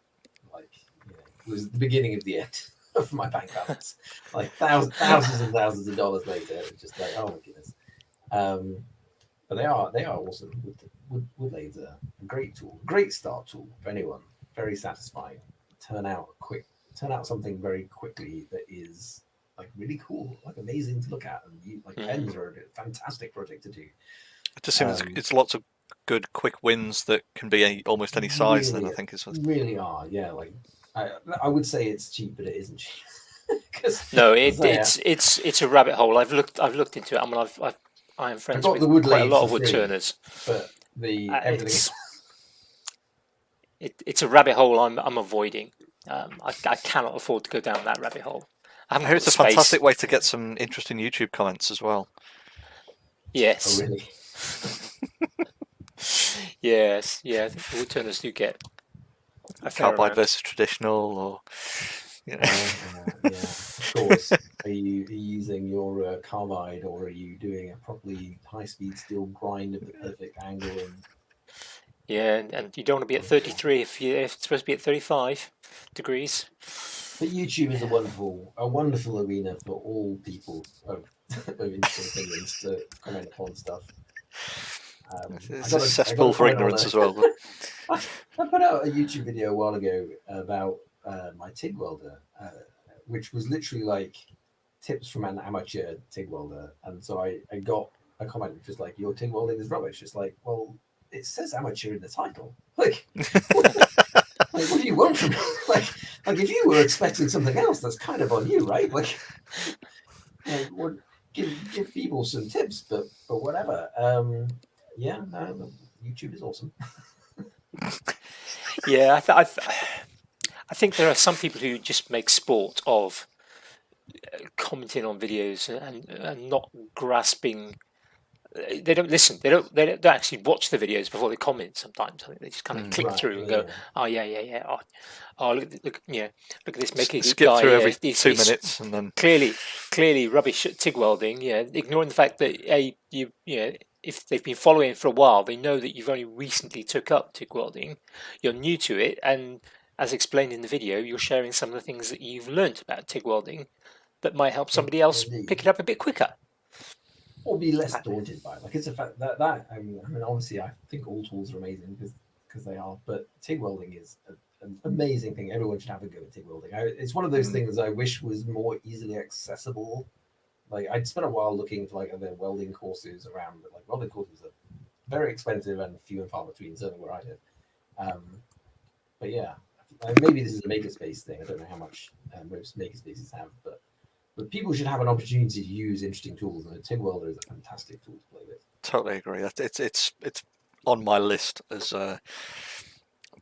was the beginning of the end of my bank balance. Like thousands and thousands of dollars later, it's just like, oh my goodness. But they are awesome. Wood lathes are a great tool, great start tool for anyone. Very satisfying. Turn out something very quickly that is like really cool, like amazing to look at. And pens are a fantastic project to do. It just seems it's lots of good quick wins that can be almost any size. Really, then I think is really are. Yeah, like. I would say it's cheap, but it isn't cheap. No, it's a rabbit hole. I've looked into it. I mean, I am friends with quite a lot of wood turners, but everything. It's a rabbit hole I'm avoiding. I cannot afford to go down that rabbit hole. I heard it's a fantastic way to get some interesting YouTube comments as well. Yes. Oh, really? Yes. Yeah. The wood turners do get. Carbide versus traditional, or of course. Are you using your carbide, or are you doing a properly high-speed steel grind of the perfect angle? And you don't want to be at 33 if it's supposed to be at 35 degrees. But YouTube is a wonderful arena for all people of interesting opinions to comment upon stuff. It's a cesspool for ignorance as well. I put out a YouTube video a while ago about my TIG welder, which was literally like tips from an amateur TIG welder. And so I got a comment just like, your TIG welding is rubbish. It's like, well, it says amateur in the title. Like, like, what do you want from me? Like if you were expecting something else, that's kind of on you, right? Like what, give people some tips, but whatever. Yeah, no, YouTube is awesome. Yeah, I think there are some people who just make sport of commenting on videos and not grasping. They don't listen. They don't actually watch the videos before they comment. Sometimes I think they just kind of click through and go, "Oh yeah. Oh look at this Maker Geek skip guy. through every 2 minutes and then clearly rubbish at TIG welding. Yeah, ignoring the fact that if they've been following it for a while, they know that you've only recently took up TIG welding. You're new to it, and as explained in the video, you're sharing some of the things that you've learnt about TIG welding that might help somebody else pick it up a bit quicker. Or be less daunted by it. Like it's a fact that I mean obviously I think all tools are amazing because they are, but TIG welding is an amazing thing. Everyone should have a go at TIG welding. It's one of those things I wish was more easily accessible. Like I'd spent a while looking for like other welding courses around, but like welding courses are very expensive and few and far between, certainly where I live. But yeah, maybe this is a makerspace thing. I don't know how much most makerspaces have, but people should have an opportunity to use interesting tools, and a TIG welder is a fantastic tool to play with. Totally agree. It's on my list as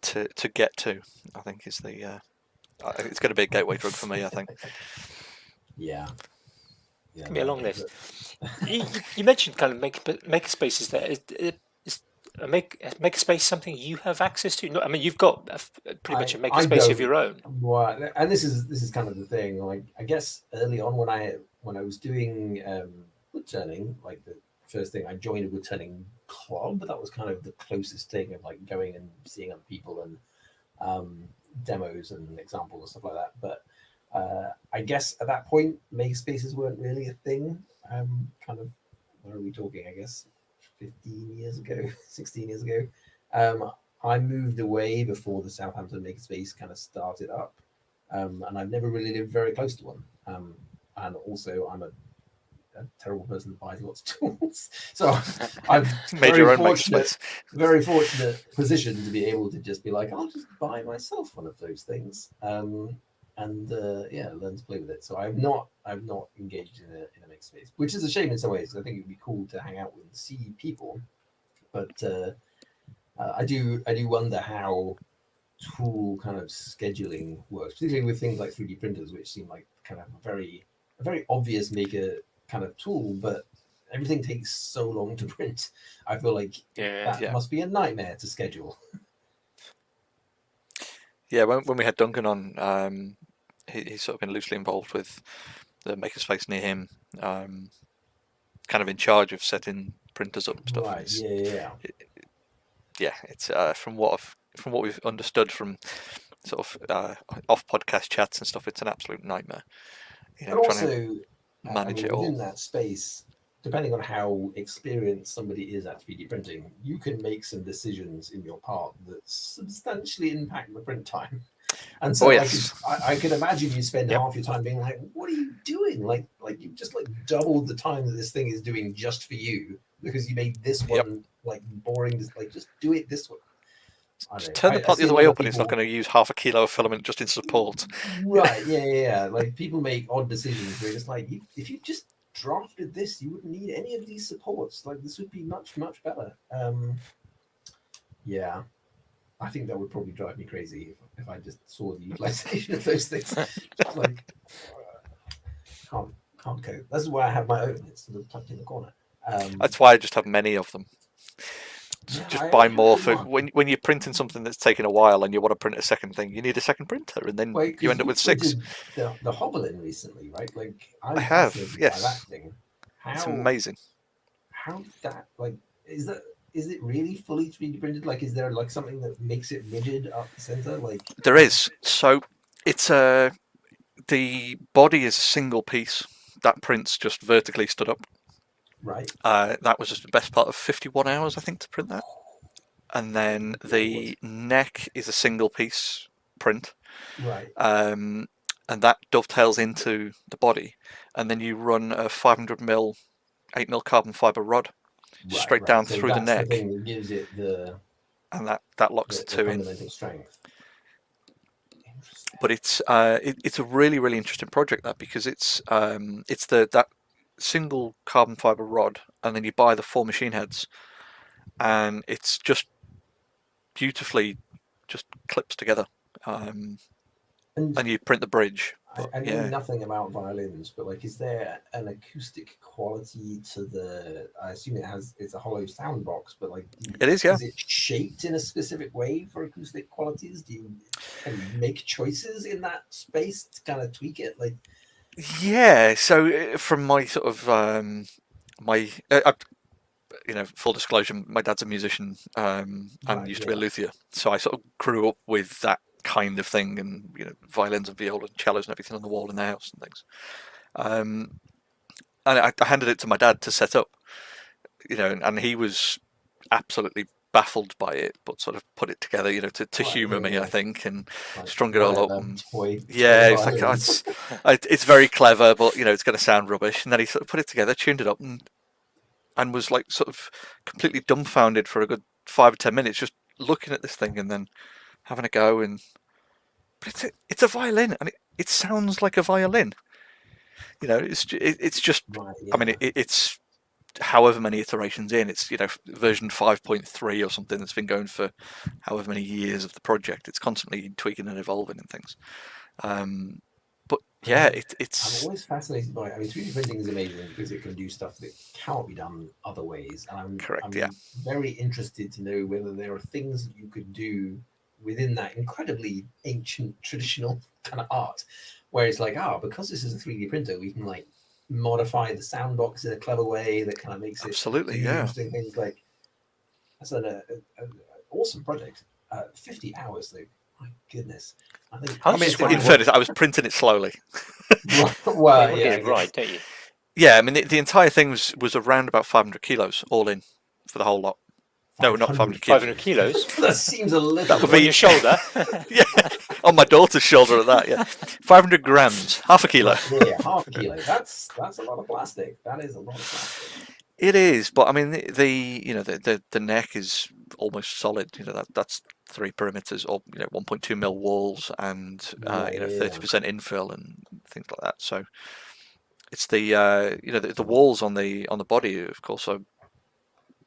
to get to. I think is the it's going to be a gateway drug for me. I think. Yeah. It's going to be a long list. You mentioned kind of makerspaces there. Is a makerspace something you have access to? No, I mean, you've got pretty much a makerspace of your own. Well, and this is kind of the thing. Like, I guess early on when I was doing wood turning, like the first thing I joined a wood turning club. That was kind of the closest thing of like going and seeing other people and demos and examples and stuff like that. But I guess at that point, makerspaces weren't really a thing. Kind of, what are we talking? I guess 15 years ago, 16 years ago. I moved away before the Southampton Makerspace kind of started up, and I've never really lived very close to one. And also, I'm a terrible person that buys lots of tools, so I've made your own makerspace. Very fortunate position to be able to just be like, I'll just buy myself one of those things, and learn to play with it. So I've not engaged in a makerspace, which is a shame in some ways. I think it would be cool to hang out with and see people, but I do wonder how tool kind of scheduling works, particularly with things like 3D printers, which seem like kind of a very obvious maker kind of tool, but everything takes so long to print. I feel like that must be a nightmare to schedule. Yeah, when we had Duncan on, he's sort of been loosely involved with the makerspace near him, kind of in charge of setting printers up and stuff. Right. It's from what we've understood from sort of off podcast chats and stuff. It's an absolute nightmare. But also, trying to manage it all within that space. Depending on how experienced somebody is at 3D printing, you can make some decisions in your part that substantially impact the print time. And so I could imagine you spend half your time being like, what are you doing? Like you've just like doubled the time that this thing is doing just for you because you made this one like boring. Like just do it this way. Just turn the pot the other way up and it's not going to use half a kilo of filament just in support. Right, yeah. Like people make odd decisions where it's like, if you just drafted this, you wouldn't need any of these supports. Like this would be much better. I think that would probably drive me crazy if I just saw the utilization of those things. Just like can't cope. That's why I have my own. It's sort of tucked in the corner. That's why I just have many of them. Just buy more for when you're printing something that's taking a while and you want to print a second thing. You need a second printer, and then you end up with 6. The Hovelin recently, right? Like I have, yes. That thing. It's amazing. How that like is it really fully 3D printed? Like, is there like something that makes it rigid up the center? Like there is. So it's the body is a single piece. That print's just vertically stood up. Right. That was just the best part of 51 hours, I think, to print that. And then the neck is a single piece print. Right. And that dovetails into the body. And then you run a 500mm, 8mm carbon fiber rod straight down so through the that's neck. The thing that gives it and that locks the two in. fundamental strength. But it's a really, really interesting project, that, because it's that single carbon fiber rod, and then you buy the 4 machine heads, and it's just beautifully just clips together, and you print the bridge. I know nothing about violins, but like, is there an acoustic quality to the? I assume it's a hollow sound box, but like, it is, yeah. Is it shaped in a specific way for acoustic qualities? Can you make choices in that space to kind of tweak it? Like, yeah. So from my sort of full disclosure, my dad's a musician and used to be a luthier, so I sort of grew up with that kind of thing, and violins and viola and cellos and everything on the wall in the house and things. And I handed it to my dad to set up, and he was absolutely baffled by it, but sort of put it together, to humour me, I think, and strung it all up. And, it's like, it's very clever, but it's going to sound rubbish. And then he sort of put it together, tuned it up, and was like sort of completely dumbfounded for a good 5 or 10 minutes, just looking at this thing and then having a go. But it's a violin, and it sounds like a violin. It's just. Right, yeah. I mean, it's however many iterations in. It's version 5.3 or something that's been going for however many years of the project. It's constantly tweaking and evolving and things. But yeah, it's. I'm always fascinated by it. I mean, 3D printing is amazing because it can do stuff that cannot be done other ways. And I'm very interested to know whether there are things that you could do within that incredibly ancient traditional kind of art, where it's like, because this is a 3D printer, we can like modify the sound box in a clever way that kind of makes it absolutely interesting things. Like, that's an awesome project. 50 hours though, my goodness. I mean, in fairness, I was printing it slowly. Well, right, don't you? Yeah, I mean, the entire thing was around about 500 kilos all in for the whole lot. No, not 500 kilos. 500 kilos? That seems a little. That would be on your shoulder. Yeah, on my daughter's shoulder at that, yeah. 500 grams, half a kilo. Yeah, half a kilo. That's a lot of plastic. That is a lot of plastic. It is, but I mean, the neck is almost solid. That's 3 perimeters, or 1.2 mil walls, and 30% infill and things like that. So it's the walls on the body, of course, are.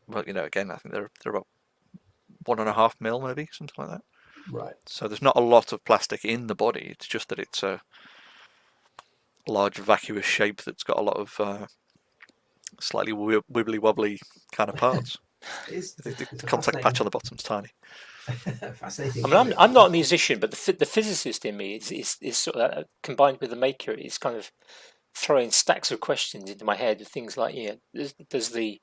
Well, again, I think they're about 1.5 mil, maybe, something like that. Right. So there's not a lot of plastic in the body. It's just that it's a large vacuous shape that's got a lot of slightly wibbly wobbly kind of parts. The contact patch on the bottom's tiny. Fascinating. I mean, I'm not a musician, but the physicist in me is sort of combined with the maker is kind of throwing stacks of questions into my head of things like, does the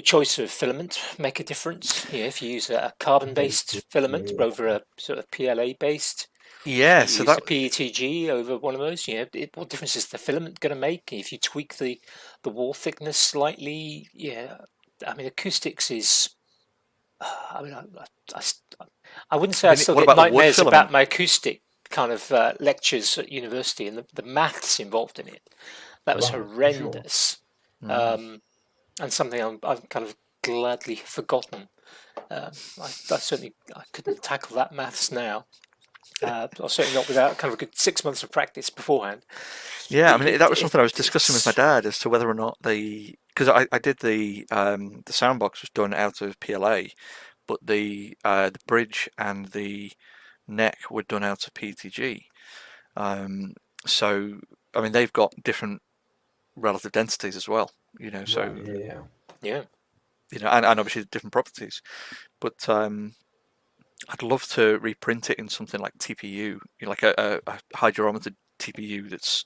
choice of filament make a difference? If you use a carbon-based filament over a sort of PLA-based, so use a PETG over one of those. What difference is the filament going to make if you tweak the wall thickness slightly? I mean, acoustics is. I mean, I wouldn't say I still get nightmares about my acoustic kind of lectures at university and the maths involved in it. That was horrendous. Sure. And something I've kind of gladly forgotten. I couldn't tackle that maths now. Or certainly not without kind of a good 6 months of practice beforehand. Yeah, I mean, that was something I was discussing with my dad as to whether or not because I did the sound box was done out of PLA, but the bridge and the neck were done out of PETG. So I mean, they've got different relative densities as well. So and obviously different properties, but I'd love to reprint it in something like TPU, like a hydrometer TPU it's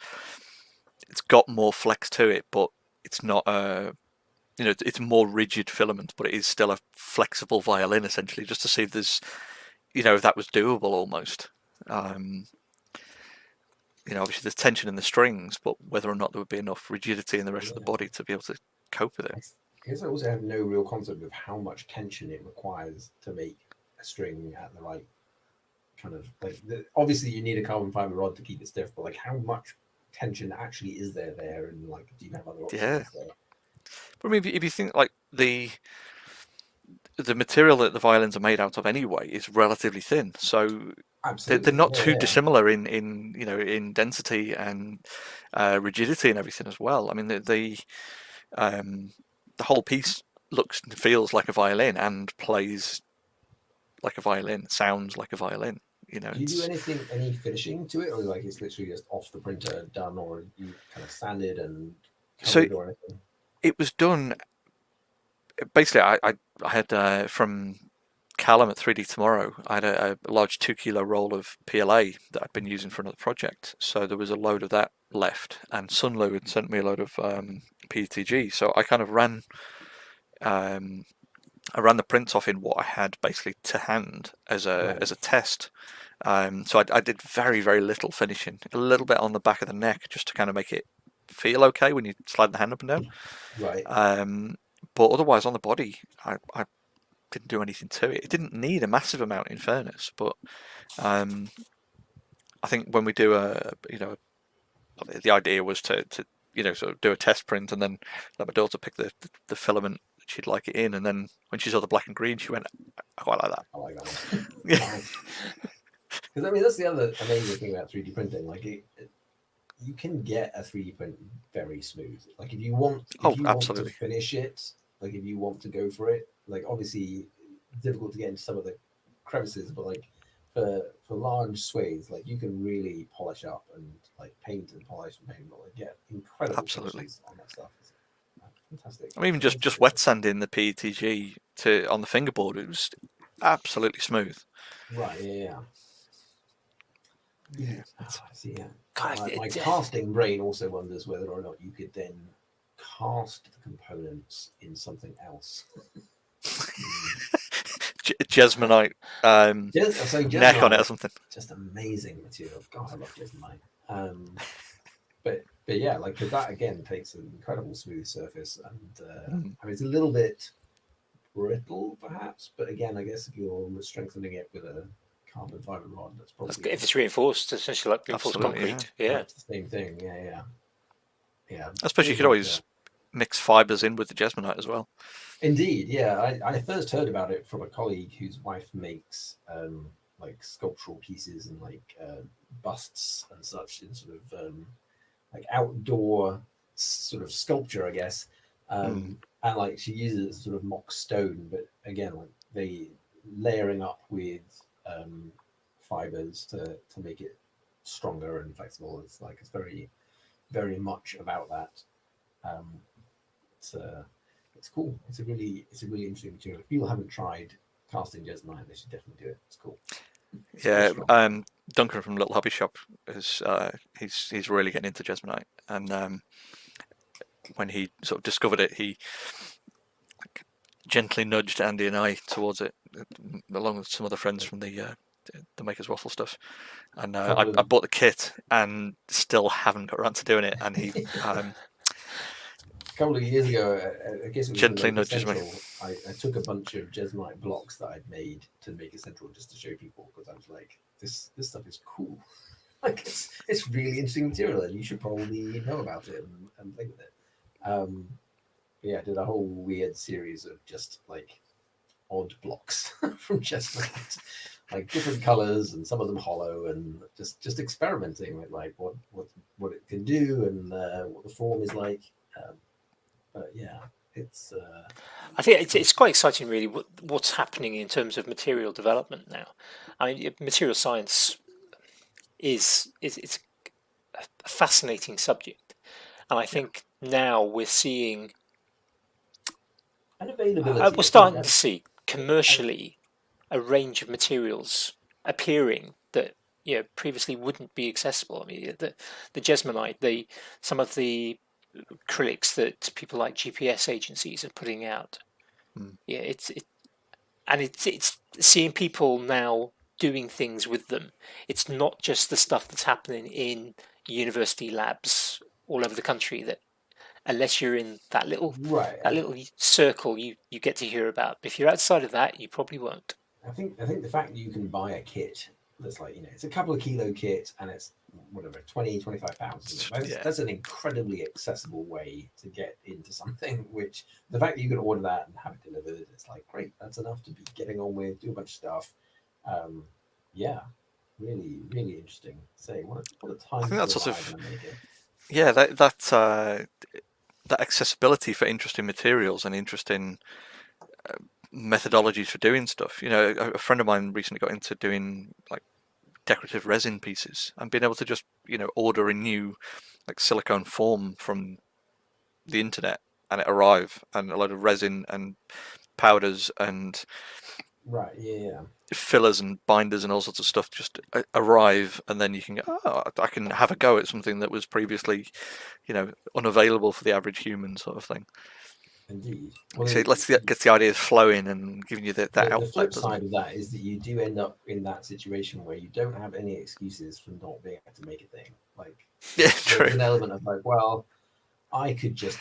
got more flex to it, but it's not it's a more rigid filament, but it is still a flexible violin essentially, just to see if there's if that was doable almost. obviously there's tension in the strings, but whether or not there would be enough rigidity in the rest of the Yeah. body to be able to cope with it. I guess I also have no real concept of how much tension it requires to make a string at the right kind of obviously you need a carbon fiber rod to keep it stiff, but like how much tension actually is there, and like do you have other options there? But I mean, if you think like the material that the violins are made out of anyway is relatively thin, so they're not too dissimilar in density and rigidity and everything as well. I mean, the whole piece looks and feels like a violin and plays like a violin, sounds like a violin. Do you do any finishing to it, or like it's literally just off the printer done, or you kind of sanded and covered or anything? It was done. Basically, I had from Callum at 3D Tomorrow, I had a large 2 kilo roll of PLA that I'd been using for another project. So there was a load of that left, and Sunlu had sent me a load of PETG. So I kind of ran the prints off in what I had basically to hand as a test. So I did very, very little finishing, a little bit on the back of the neck just to kind of make it feel okay when you slide the hand up and down. Right. But otherwise on the body, I didn't do anything to it. It didn't need a massive amount, in fairness, but I think when we do the idea was to sort of do a test print and then let my daughter pick the filament that she'd like it in, and then when she saw the black and green, she went, I quite like that. I like that one. Yeah. Because I mean, that's the other amazing thing about 3D printing. Like, you can get a 3D print very smooth. Like, if you want to finish it, like if you want to go for it, like obviously difficult to get into some of the crevices, but like for large swathes, like you can really polish up and like paint and polish and paint and get incredible finishes on that stuff. It's fantastic. I mean, even just wet sanding the PETG on the fingerboard, it was absolutely smooth. Right. Yeah. My casting brain also wonders whether or not you could then cast the components in something else. Jesmonite neck on it or something. Just amazing material. God, I love Jesmonite. But yeah, like, because that again takes an incredible smooth surface, and I mean it's a little bit brittle perhaps, but again, I guess if you're strengthening it with a carbon fiber rod, that's probably if it's reinforced, essentially like reinforced concrete. Yeah, it's the same thing. Yeah. I suppose you could always mix fibers in with the Jesmonite as well. Indeed, yeah. I first heard about it from a colleague whose wife makes like sculptural pieces and like busts and such in sort of like outdoor sort of sculpture, I guess. And like she uses it as sort of mock stone, but again, like they layering up with fibers to make it stronger and flexible. It's very, very much about that. It's cool. It's a really interesting material. If people haven't tried casting Jesmonite, they should definitely do it. It's cool. Yeah, Duncan from Little Hobby Shop is he's really getting into Jesmonite, and when he sort of discovered it, he gently nudged Andy and I towards it, along with some other friends from the Makers Waffle stuff, and I bought the kit and still haven't got around to doing it, and he. A couple of years ago, I guess it was gently nudges me. I took a bunch of Jesmonite blocks that I'd made to Maker Central just to show people, because I was like, this stuff is cool. Like it's really interesting material, and you should probably know about it and play with it. Yeah, I did a whole weird series of just like odd blocks from Jesmonite, like different colors and some of them hollow, and just experimenting with like what it can do and what the form is like. But yeah, it's. I think it's quite exciting, really, what's happening in terms of material development now. I mean, material science it's a fascinating subject, and I think now we're seeing. And availability. We're starting to see commercially a range of materials appearing that previously wouldn't be accessible. I mean, the Jesmonite, some of the acrylics that people like GPS agencies are putting out. Yeah, it's seeing people now doing things with them. It's not just the stuff that's happening in university labs all over the country that, unless you're in that little Right. circle, you get to hear about. If you're outside of that, you probably won't. I think the fact that you can buy a kit that's like, it's a couple of kilo kit and it's whatever 20-25 pounds. That's an incredibly accessible way to get into something. Which the fact that you can order that and have it delivered, it's like great. That's enough to be getting on with, do a bunch of stuff. Yeah, really, really interesting. Say what a time. I think that's sort of that accessibility for interesting materials and interesting methodologies for doing stuff. A friend of mine recently got into doing like decorative resin pieces and being able to just order a new like silicone form from the internet and it arrive, and a load of resin and powders and fillers and binders and all sorts of stuff just arrive, and then you can go, I can have a go at something that was previously unavailable for the average human, sort of thing. Indeed. So it gets the ideas flowing and giving you that outlet. The flip side of that is that you do end up in that situation where you don't have any excuses for not being able to make a thing. Like, true. There's an element of like, well, I could just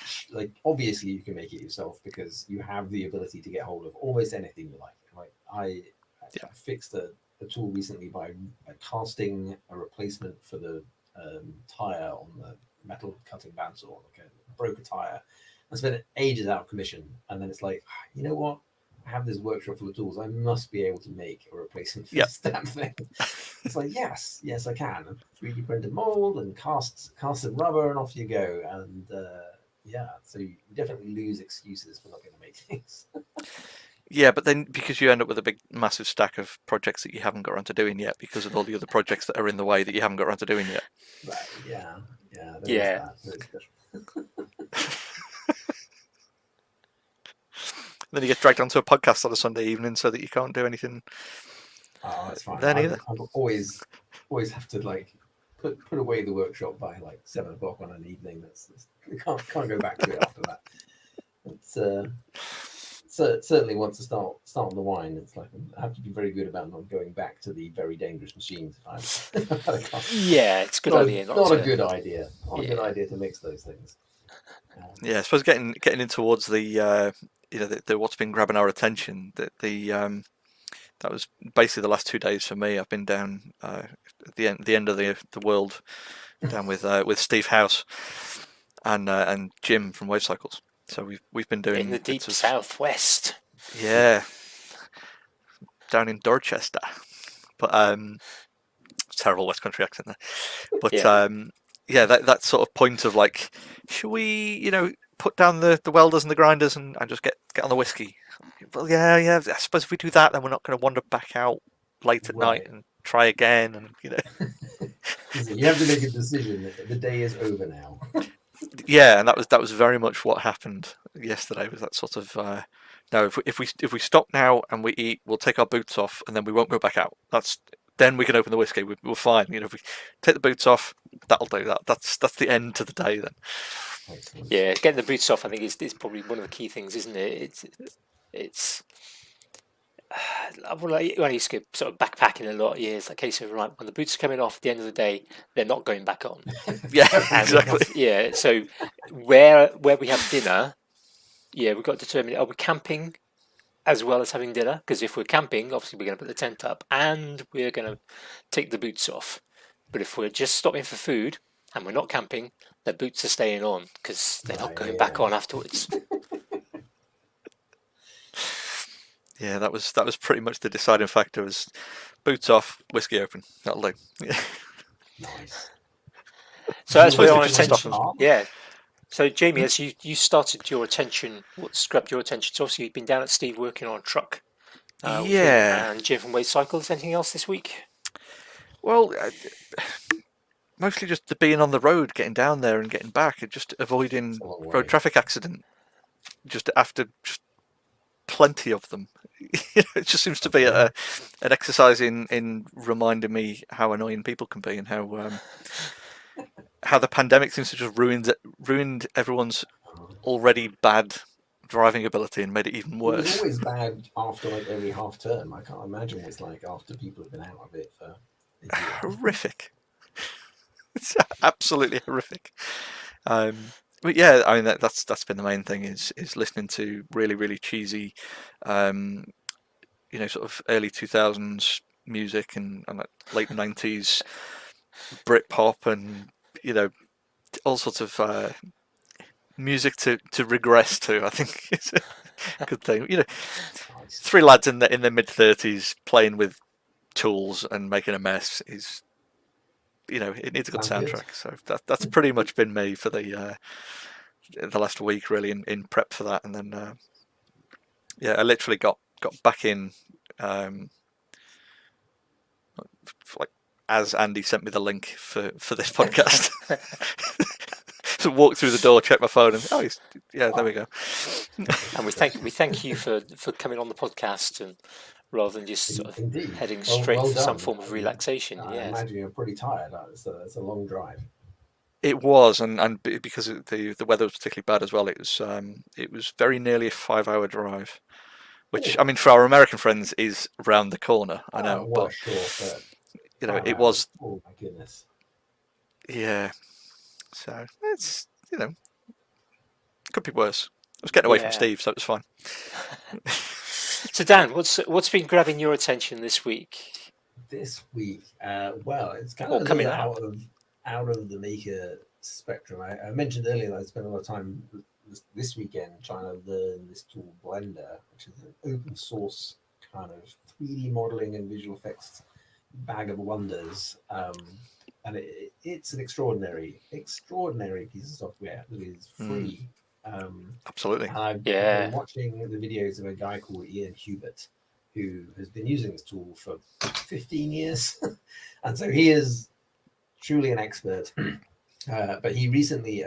obviously you can make it yourself because you have the ability to get hold of almost anything you like. Like I fixed a tool recently by casting a replacement for the tire on the metal cutting bandsaw. Like broke a tire. I spent ages out of commission, and then it's like, you know what? I have this workshop full of tools. I must be able to make a replacement for this damn thing. It's like, yes, I can. 3D print a mold and cast some rubber, and off you go. And so you definitely lose excuses for not going to make things. Yeah, but then because you end up with a big, massive stack of projects that you haven't got around to doing yet, because of all the other projects that are in the way that you haven't got around to doing yet. Right. Yeah. Then you get dragged onto a podcast on a Sunday evening so that you can't do anything. Oh, that's fine. Then either. I always have to like put away the workshop by like 7 o'clock on an evening. That's can't go back to it after that. It's certainly once to start on the wine. It's like I have to be very good about not going back to the very dangerous machines. Yeah, it's a good idea. Not a good idea. Not a good idea to mix those things. I suppose getting in towards the what's been grabbing our attention, that was basically the last 2 days for me. I've been down at the end of the world, down with Steve House and Jim from Wave Cycles. So we've been doing in the deep southwest. Yeah, down in Dorchester, but terrible West Country accent there. But that sort of point of like, should we put down the welders and the grinders and just get on the whiskey? Well, yeah. I suppose if we do that, then we're not going to wander back out late at night and try again. And you have to make a decision. The day is over now. Yeah, and that was very much what happened yesterday. Was that sort of no? If we stop now and we eat, we'll take our boots off and then we won't go back out. Then we can open the whiskey. We're fine. If we take the boots off, that'll do that. That's the end to the day then. Yeah, getting the boots off, I think, is probably one of the key things, isn't it? It's when I used to go sort of backpacking a lot of years, like, okay, so right, when the boots are coming off at the end of the day, they're not going back on. Yeah, exactly. Yeah, so where we have dinner, we've got to determine, are we camping as well as having dinner? Because if we're camping, obviously we're going to put the tent up and we're going to take the boots off. But if we're just stopping for food and we're not camping, the boots are staying on because they're not going back on afterwards. Yeah, that was pretty much the deciding factor. Was boots off, whiskey open. That'll do. Yeah. Nice. So as we're on attention, So Jamie, as you started your attention, what's grabbed your attention? So obviously you've been down at Steve working on a truck. And Jim from Wave Cycles. Anything else this week? Well, mostly just the being on the road, getting down there and getting back, and just avoiding road traffic accident. Just after plenty of them. It just seems to be an exercise in reminding me how annoying people can be and how the pandemic seems to just ruined everyone's already bad driving ability and made it even worse. It was always bad after like every half term. I can't imagine what it's like after people have been out of it for horrific. It's absolutely horrific. But yeah, I mean that's been the main thing is listening to really really cheesy, sort of early 2000s music and like late 90s Britpop and all sorts of music to regress to. I think is a good thing. Nice. Three lads in their mid-30s playing with tools and making a mess is. It needs a good Sounds soundtrack. So that's pretty much been me for the last week, really, in prep for that. And then, I literally got back in, like as Andy sent me the link for this podcast. So walk through the door, check my phone, and there we go. And we thank you for coming on the podcast, and rather than just sort of Indeed. heading straight well for some done. form of relaxation. I Yes. imagine you're pretty tired. It's a long drive. It was, and because the weather was particularly bad as well, it was very nearly a 5-hour drive, which I mean for our American friends is round the corner. I know, well, but sure, but it was. Oh my goodness. Yeah, so it's could be worse. I was getting away from Steve, so it was fine. So Dan, what's been grabbing your attention this week? This week, well, it's kind Or of coming out of the maker spectrum. I mentioned earlier that I spent a lot of time this weekend trying to learn this tool Blender, which is an open source kind of 3D modeling and visual effects bag of wonders. And it's an extraordinary piece of software that is free. Absolutely. And I've been watching the videos of a guy called Ian Hubert, who has been using this tool for 15 years. And so he is truly an expert. But he recently,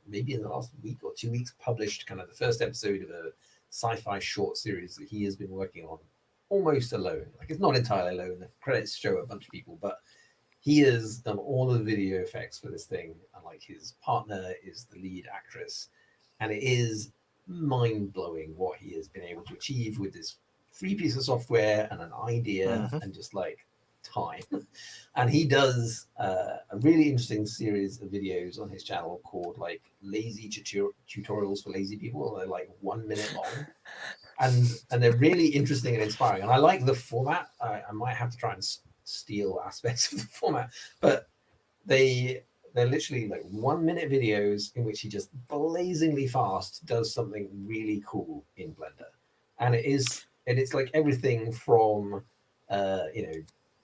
maybe in the last week or 2 weeks, published kind of the first episode of a sci-fi short series that he has been working on almost alone. Like, it's not entirely alone. The credits show a bunch of people, but he has done all the video effects for this thing. And like, his partner is the lead actress. And it is mind-blowing what he has been able to achieve with this free piece of software and an idea and just like time. And he does a really interesting series of videos on his channel called like lazy tutorials for lazy people. They're like 1 minute long, and they're really interesting and inspiring. And I like the format. I might have to try and steal aspects of the format, but they're literally like 1 minute videos in which he just blazingly fast does something really cool in Blender. And it's like everything from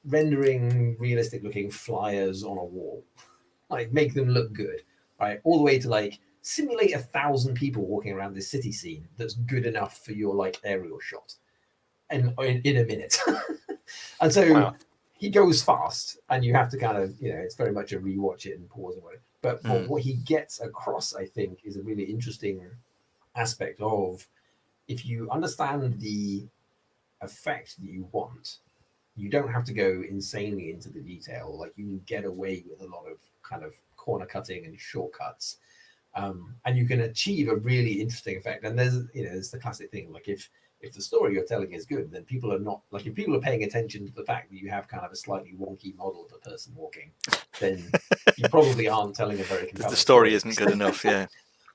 rendering realistic looking flyers on a wall, like make them look good, right? All the way to like simulate 1,000 people walking around this city scene that's good enough for your like aerial shot and in a minute. And so he goes fast, and you have to kind of, it's very much a rewatch it and pause and whatever. But what he gets across, I think, is a really interesting aspect of, if you understand the effect that you want, you don't have to go insanely into the detail. Like, you can get away with a lot of kind of corner cutting and shortcuts, and you can achieve a really interesting effect. And there's the classic thing, like if the story you're telling is good, then people are not, like, if people are paying attention to the fact that you have kind of a slightly wonky model of a person walking, then you probably aren't telling a very compelling the story isn't good enough. Yeah.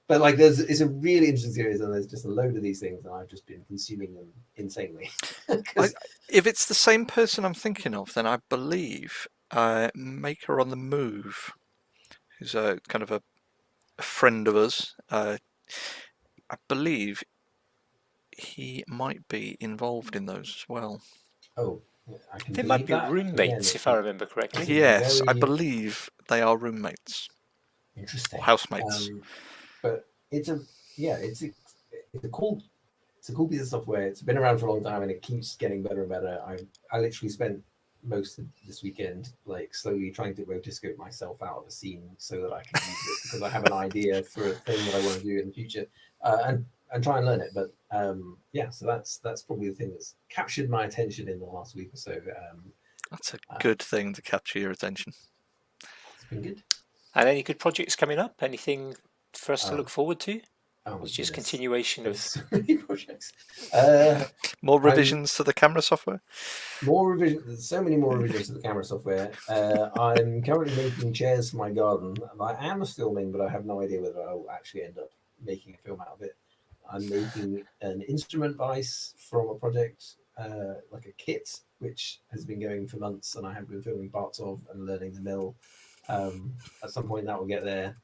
But like, it's a really interesting series, and there's just a load of these things, and I've just been consuming them insanely. If it's the same person I'm thinking of, then I believe Maker on the Move, who's a kind of a friend of us. I believe he might be involved in those as well. Oh, I can. They might be roommates, if I remember correctly. Yes, I believe they are roommates. Interesting. Or housemates. But it's a cool piece of software. It's been around for a long time, and it keeps getting better and better. I literally spent most of this weekend like slowly trying to rotoscope myself out of a scene so that I can use it, because I have an idea for a thing that I want to do in the future, and try and learn it. But so that's probably the thing that's captured my attention in the last week or so. That's a good thing to capture your attention. It's been good. And any good projects coming up? Anything for us to look forward to? Oh my It's just goodness. continuation There's of. so many projects. More revisions to the camera software. More revisions. So many more revisions to the camera software. I'm currently making chairs for my garden. I am filming, but I have no idea whether I'll actually end up making a film out of it. I'm making an instrument vise from a project, like a kit, which has been going for months, and I have been filming parts of and learning the mill. At some point, that will get there.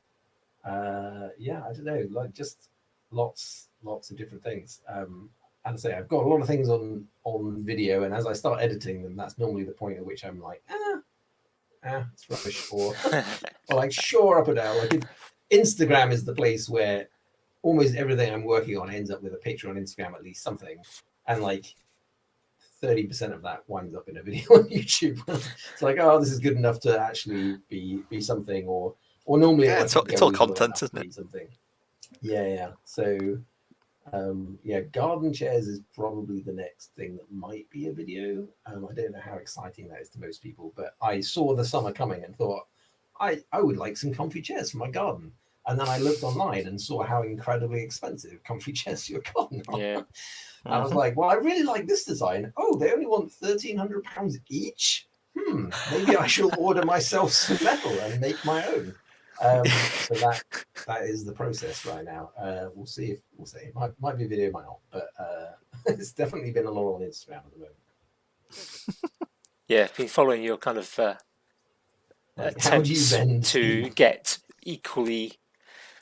Yeah, I don't know, like just lots of different things. And I say I've got a lot of things on video, and as I start editing them, that's normally the point at which I'm like, it's rubbish, or like sure up or down. Like Instagram is the place where almost everything I'm working on ends up with a picture on Instagram, at least something, and like 30% of that winds up in a video on YouTube. It's like, oh, this is good enough to actually be something, or normally it's all content, isn't it? Something. Yeah. So, garden chairs is probably the next thing that might be a video. I don't know how exciting that is to most people, but I saw the summer coming and thought, I would like some comfy chairs for my garden. And then I looked online and saw how incredibly expensive comfy chairs for your garden are. Yeah. I was like, well, I really like this design. Oh, they only want £1,300 each. Maybe I shall order myself some metal and make my own. So that is the process right now. We'll see. It might be a video, might not, but it's definitely been a lot on Instagram at the moment. Yeah, been following your kind of attempts to get equally.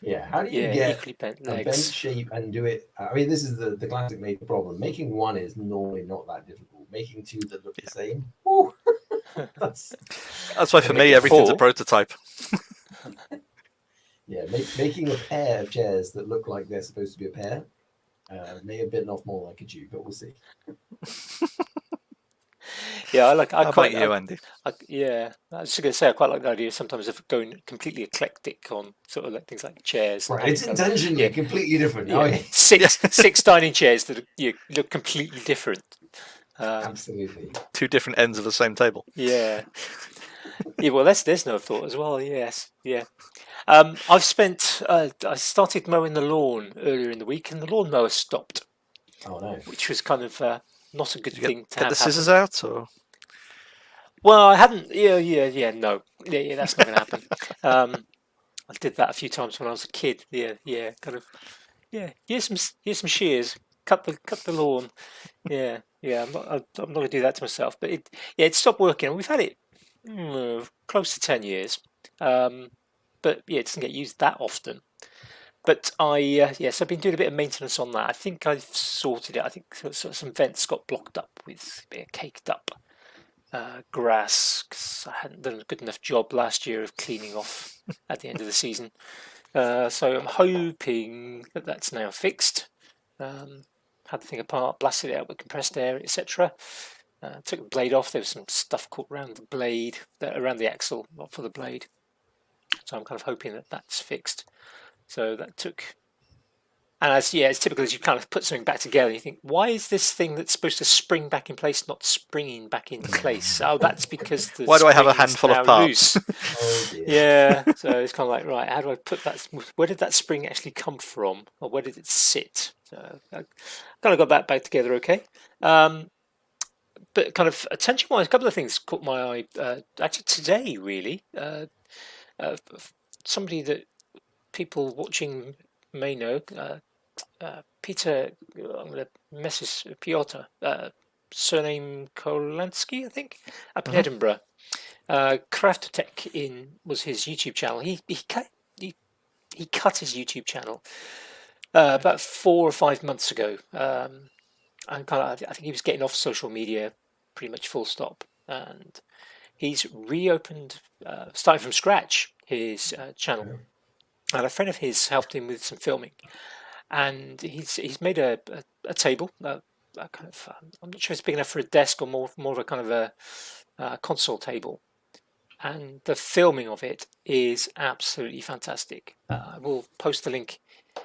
Yeah, how do you get equally bent a legs? bent shape and do it? I mean, this is the classic Maker problem. Making one is normally not that difficult. Making two that look the same, that's why for me everything's a prototype. Yeah, making a pair of chairs that look like they're supposed to be a pair may have bitten off more like a Jew, but we'll see. Yeah, I quite you, Andy. Yeah, I was just going to say I quite like the idea sometimes of going completely eclectic on sort of like things like chairs. Right, it's intentionally completely different. Yeah. Oh, yeah. Six dining chairs that look completely different. Absolutely. Two different ends of the same table. Yeah. Yeah, well, there's no thought as well. Yes, yeah. I've spent. I started mowing the lawn earlier in the week, and the lawnmower stopped. Oh no! Which was kind of not a good thing to get have. the scissors out, or? Well, I hadn't. Yeah. No, yeah. That's not going to happen. I did that a few times when I was a kid. Yeah. Kind of. Yeah. Here's some shears. Cut the lawn. Yeah. I'm not going to do that to myself. But it stopped working. We've had it close to 10 years. But yeah, it doesn't get used that often. But so I've been doing a bit of maintenance on that. I think I've sorted it. I think some vents got blocked up with a bit caked up grass because I hadn't done a good enough job last year of cleaning off at the end of the season. So I'm hoping that that's now fixed. Had the thing apart, blasted it out with compressed air, etc. Took the blade off. There was some stuff caught around the blade, around the axle, not for the blade. So I'm kind of hoping that that's fixed. So that took, and it's typical as you kind of put something back together. And you think, why is this thing that's supposed to spring back in place not springing back into place? Oh, that's because the why do I have a handful of parts? Oh, dear. Yeah, so it's kind of like, right, how do I put that? Where did that spring actually come from, or where did it sit? So I kind of got that back together, okay. But kind of attention-wise, a couple of things caught my eye. Actually, today, really, somebody that people watching may know, Peter. I'm going to mess his Piotr, surname Kolansky, I think, up in Edinburgh. Craftertech was his YouTube channel. He cut his YouTube channel about 4 or 5 months ago. And I think he was getting off social media pretty much full stop, and he's reopened, starting from scratch, his channel. And a friend of his helped him with some filming, and he's made a table, a kind of I'm not sure it's big enough for a desk or more of a kind of a console table. And the filming of it is absolutely fantastic. I will post the link.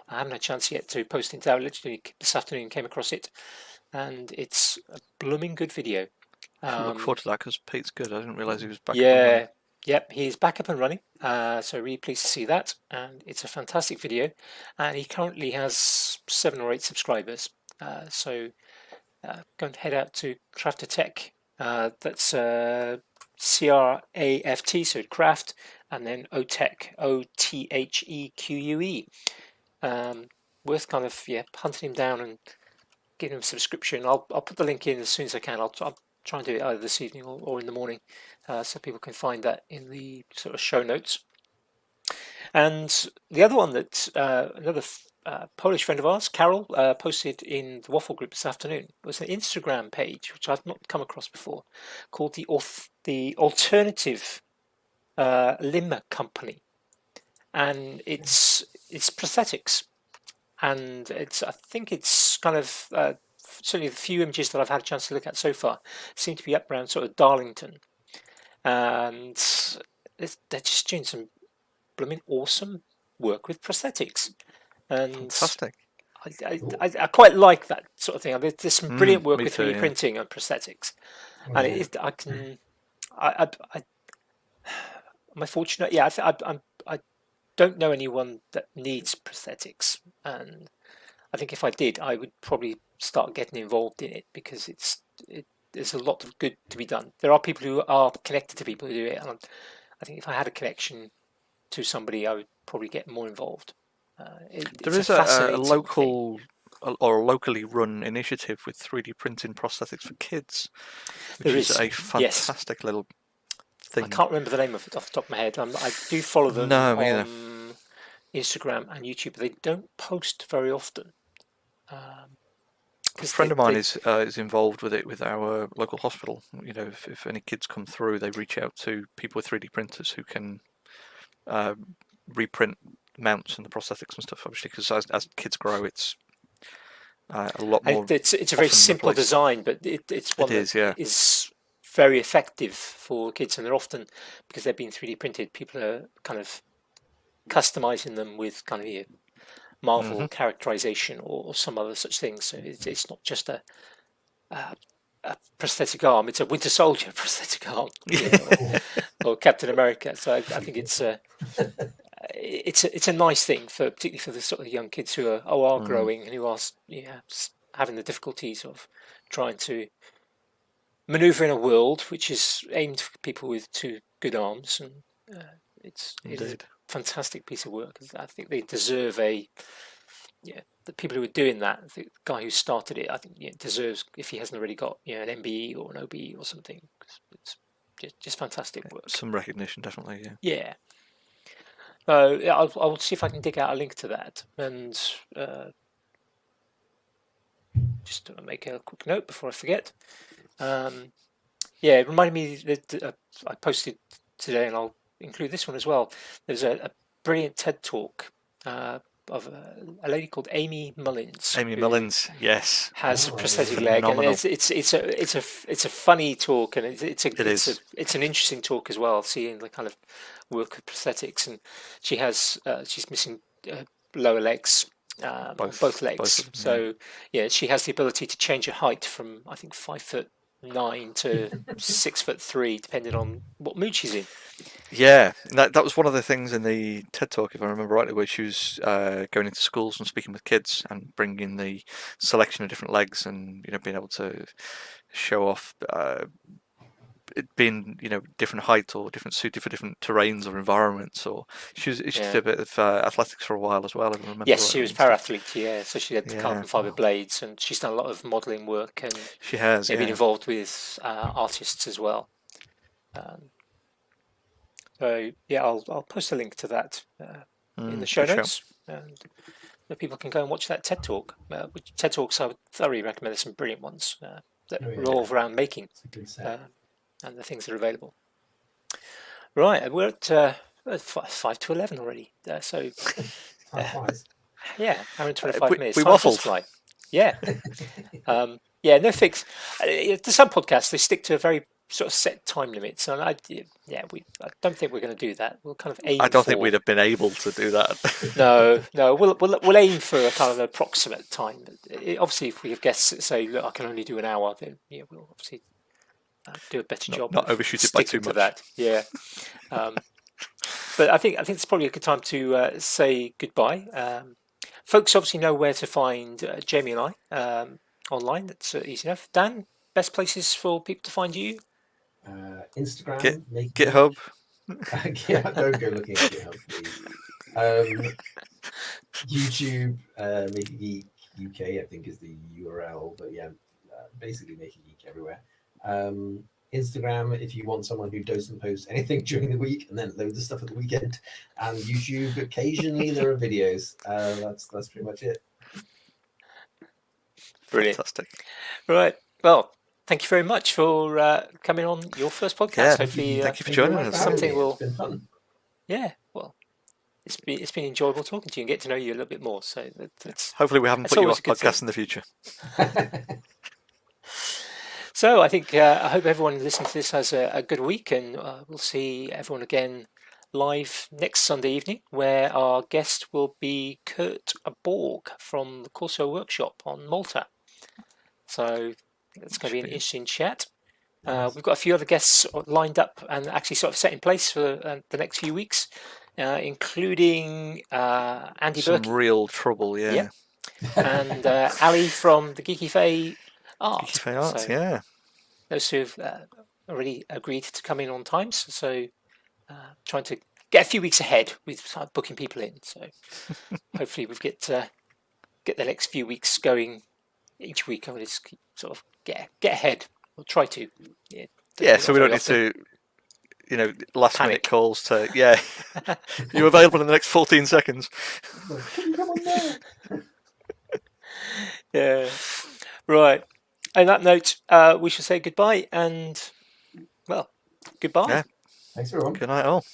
I haven't had a chance yet to post it. I literally this afternoon came across it, and it's a blooming good video. I look forward to that because Pete's good. I didn't realise he was back. Yeah, Yep, he's back up and running. So really pleased to see that, and it's a fantastic video. And he currently has 7 or 8 subscribers. So go and head out to Crafter Tech. That's CRAFT, so craft, and then OTEQ, OTHEQUE. Worth kind of hunting him down and getting him a subscription. I'll put the link in as soon as I can. I'll try and do it either this evening or in the morning, so people can find that in the sort of show notes. And the other one that another Polish friend of ours, Carol, posted in the Waffle group this afternoon was an Instagram page which I've not come across before, called the Alternative Limb Company, and it's prosthetics, and I think it's kind of certainly the few images that I've had a chance to look at so far seem to be up around sort of Darlington, and they're just doing some blooming awesome work with prosthetics, and Fantastic. I quite like that sort of thing. I mean, there's some brilliant work me with too, 3D yeah. printing and prosthetics, Oh, and yeah. am I fortunate? Yeah, I don't know anyone that needs prosthetics, and I think if I did, I would probably start getting involved in it, because there's a lot of good to be done. There are people who are connected to people who do it, and I think if I had a connection to somebody, I would probably get more involved. There it's is a a fascinating thing. local or a locally run initiative with 3D printing prosthetics for kids, which There is is, a yes. fantastic little thing. I can't remember the name of it off the top of my head. I do follow them No, me either. on Instagram and YouTube, but they don't post very often. A friend of mine is involved with it with our local hospital. You know, if any kids come through, they reach out to people with 3D printers who can reprint mounts and the prosthetics and stuff. Obviously, because as kids grow, it's a lot more. It's a very often simple replaced. design, but it's one is, that yeah. is very effective for kids, and they're often, because they've been 3D printed, people are kind of customizing them with kind of Marvel characterization or some other such thing. So it's not just a prosthetic arm; it's a Winter Soldier prosthetic arm, or Captain America. So I think it's a nice thing, particularly for the sort of young kids who are growing and who are having the difficulties of trying to maneuver in a world which is aimed for people with 2 good arms, and it is a fantastic piece of work. I think they deserve the people who are doing that, the guy who started it, I think deserves, if he hasn't already got an MBE or an OBE or something. It's just fantastic work. Some recognition, definitely. Yeah. I'll see if I can dig out a link to that, and just to make a quick note before I forget. It reminded me that I posted today, and I'll include this one as well. There's a brilliant TED talk of a lady called Amy Mullins. Amy Mullins, yes, has a prosthetic leg, and it's a funny talk, and it's an interesting talk as well, seeing the kind of work with prosthetics. And she's missing lower legs, both legs. Them, so she has the ability to change her height from, I think, 5'9" to 6'3", depending on what mood she's in. Yeah, that was one of the things in the TED Talk, if I remember rightly, where she was going into schools and speaking with kids and bringing the selection of different legs, and being able to show off it being different height or suited for different terrains or environments. Or she did a bit of athletics for a while as well. If I remember. Yes, she was para-athlete. Yeah, so she had the carbon fibre blades, and she's done a lot of modelling work, and she has been involved with artists as well. So I'll post a link to that in the show notes, and people can go and watch that TED Talk. Which TED Talks I would thoroughly recommend. There's some brilliant ones that revolve around making and the things that are available. Right, we're at 5 to 11 already. So hour and 25 minutes. We waffled. Fly. Yeah, no fix. Some podcasts, they stick to a very sort of set time limits, and I don't think we're going to do that. We'll kind of aim. I don't think we'd have been able to do that. No, we'll aim for a kind of approximate time. Obviously, if we have guests that say, "Look, I can only do an hour," then we'll obviously do a better job. Not of overshoot it by sticking too to much. That. Yeah. But I think it's probably a good time to say goodbye. Folks obviously know where to find Jamie and I online. That's easy enough. Dan, best places for people to find you? Instagram, Maker GitHub. Geek. Yeah, don't go looking at GitHub, please. YouTube, Maker Geek UK, I think is the URL. But yeah, basically Maker Geek everywhere. Instagram, if you want someone who doesn't post anything during the week and then loads of stuff at the weekend. And YouTube, occasionally there are videos. That's pretty much it. Brilliant. Fantastic. Right. Well, thank you very much for coming on your first podcast. Yeah, Hopefully, thank you for joining us. Something will. It's been fun. Yeah. Well, it's been enjoyable talking to you and get to know you a little bit more. So that's Hopefully we haven't put you off podcasts in the future. So I think I hope everyone listening to this has a good week, and we'll see everyone again live next Sunday evening, where our guest will be Kurt Borg from the Corso Workshop on Malta. So it's going to be an interesting chat. We've got a few other guests lined up and actually sort of set in place for the next few weeks, including Andy Some Berkey. real trouble, yeah. And Ali from the Geeky Fae Art. Geeky Fae Art, So yeah. those who have already agreed to come in on times. So trying to get a few weeks ahead with booking people in. So hopefully we get the next few weeks going each week. I'm going to sort of get ahead. We'll try to. Yeah, so we don't need to, last minute calls to, you're available in the next 14 seconds. Come on now. Yeah. Right. On that note, we shall say goodbye and, well, goodbye. Yeah. Thanks, everyone. Good night, all.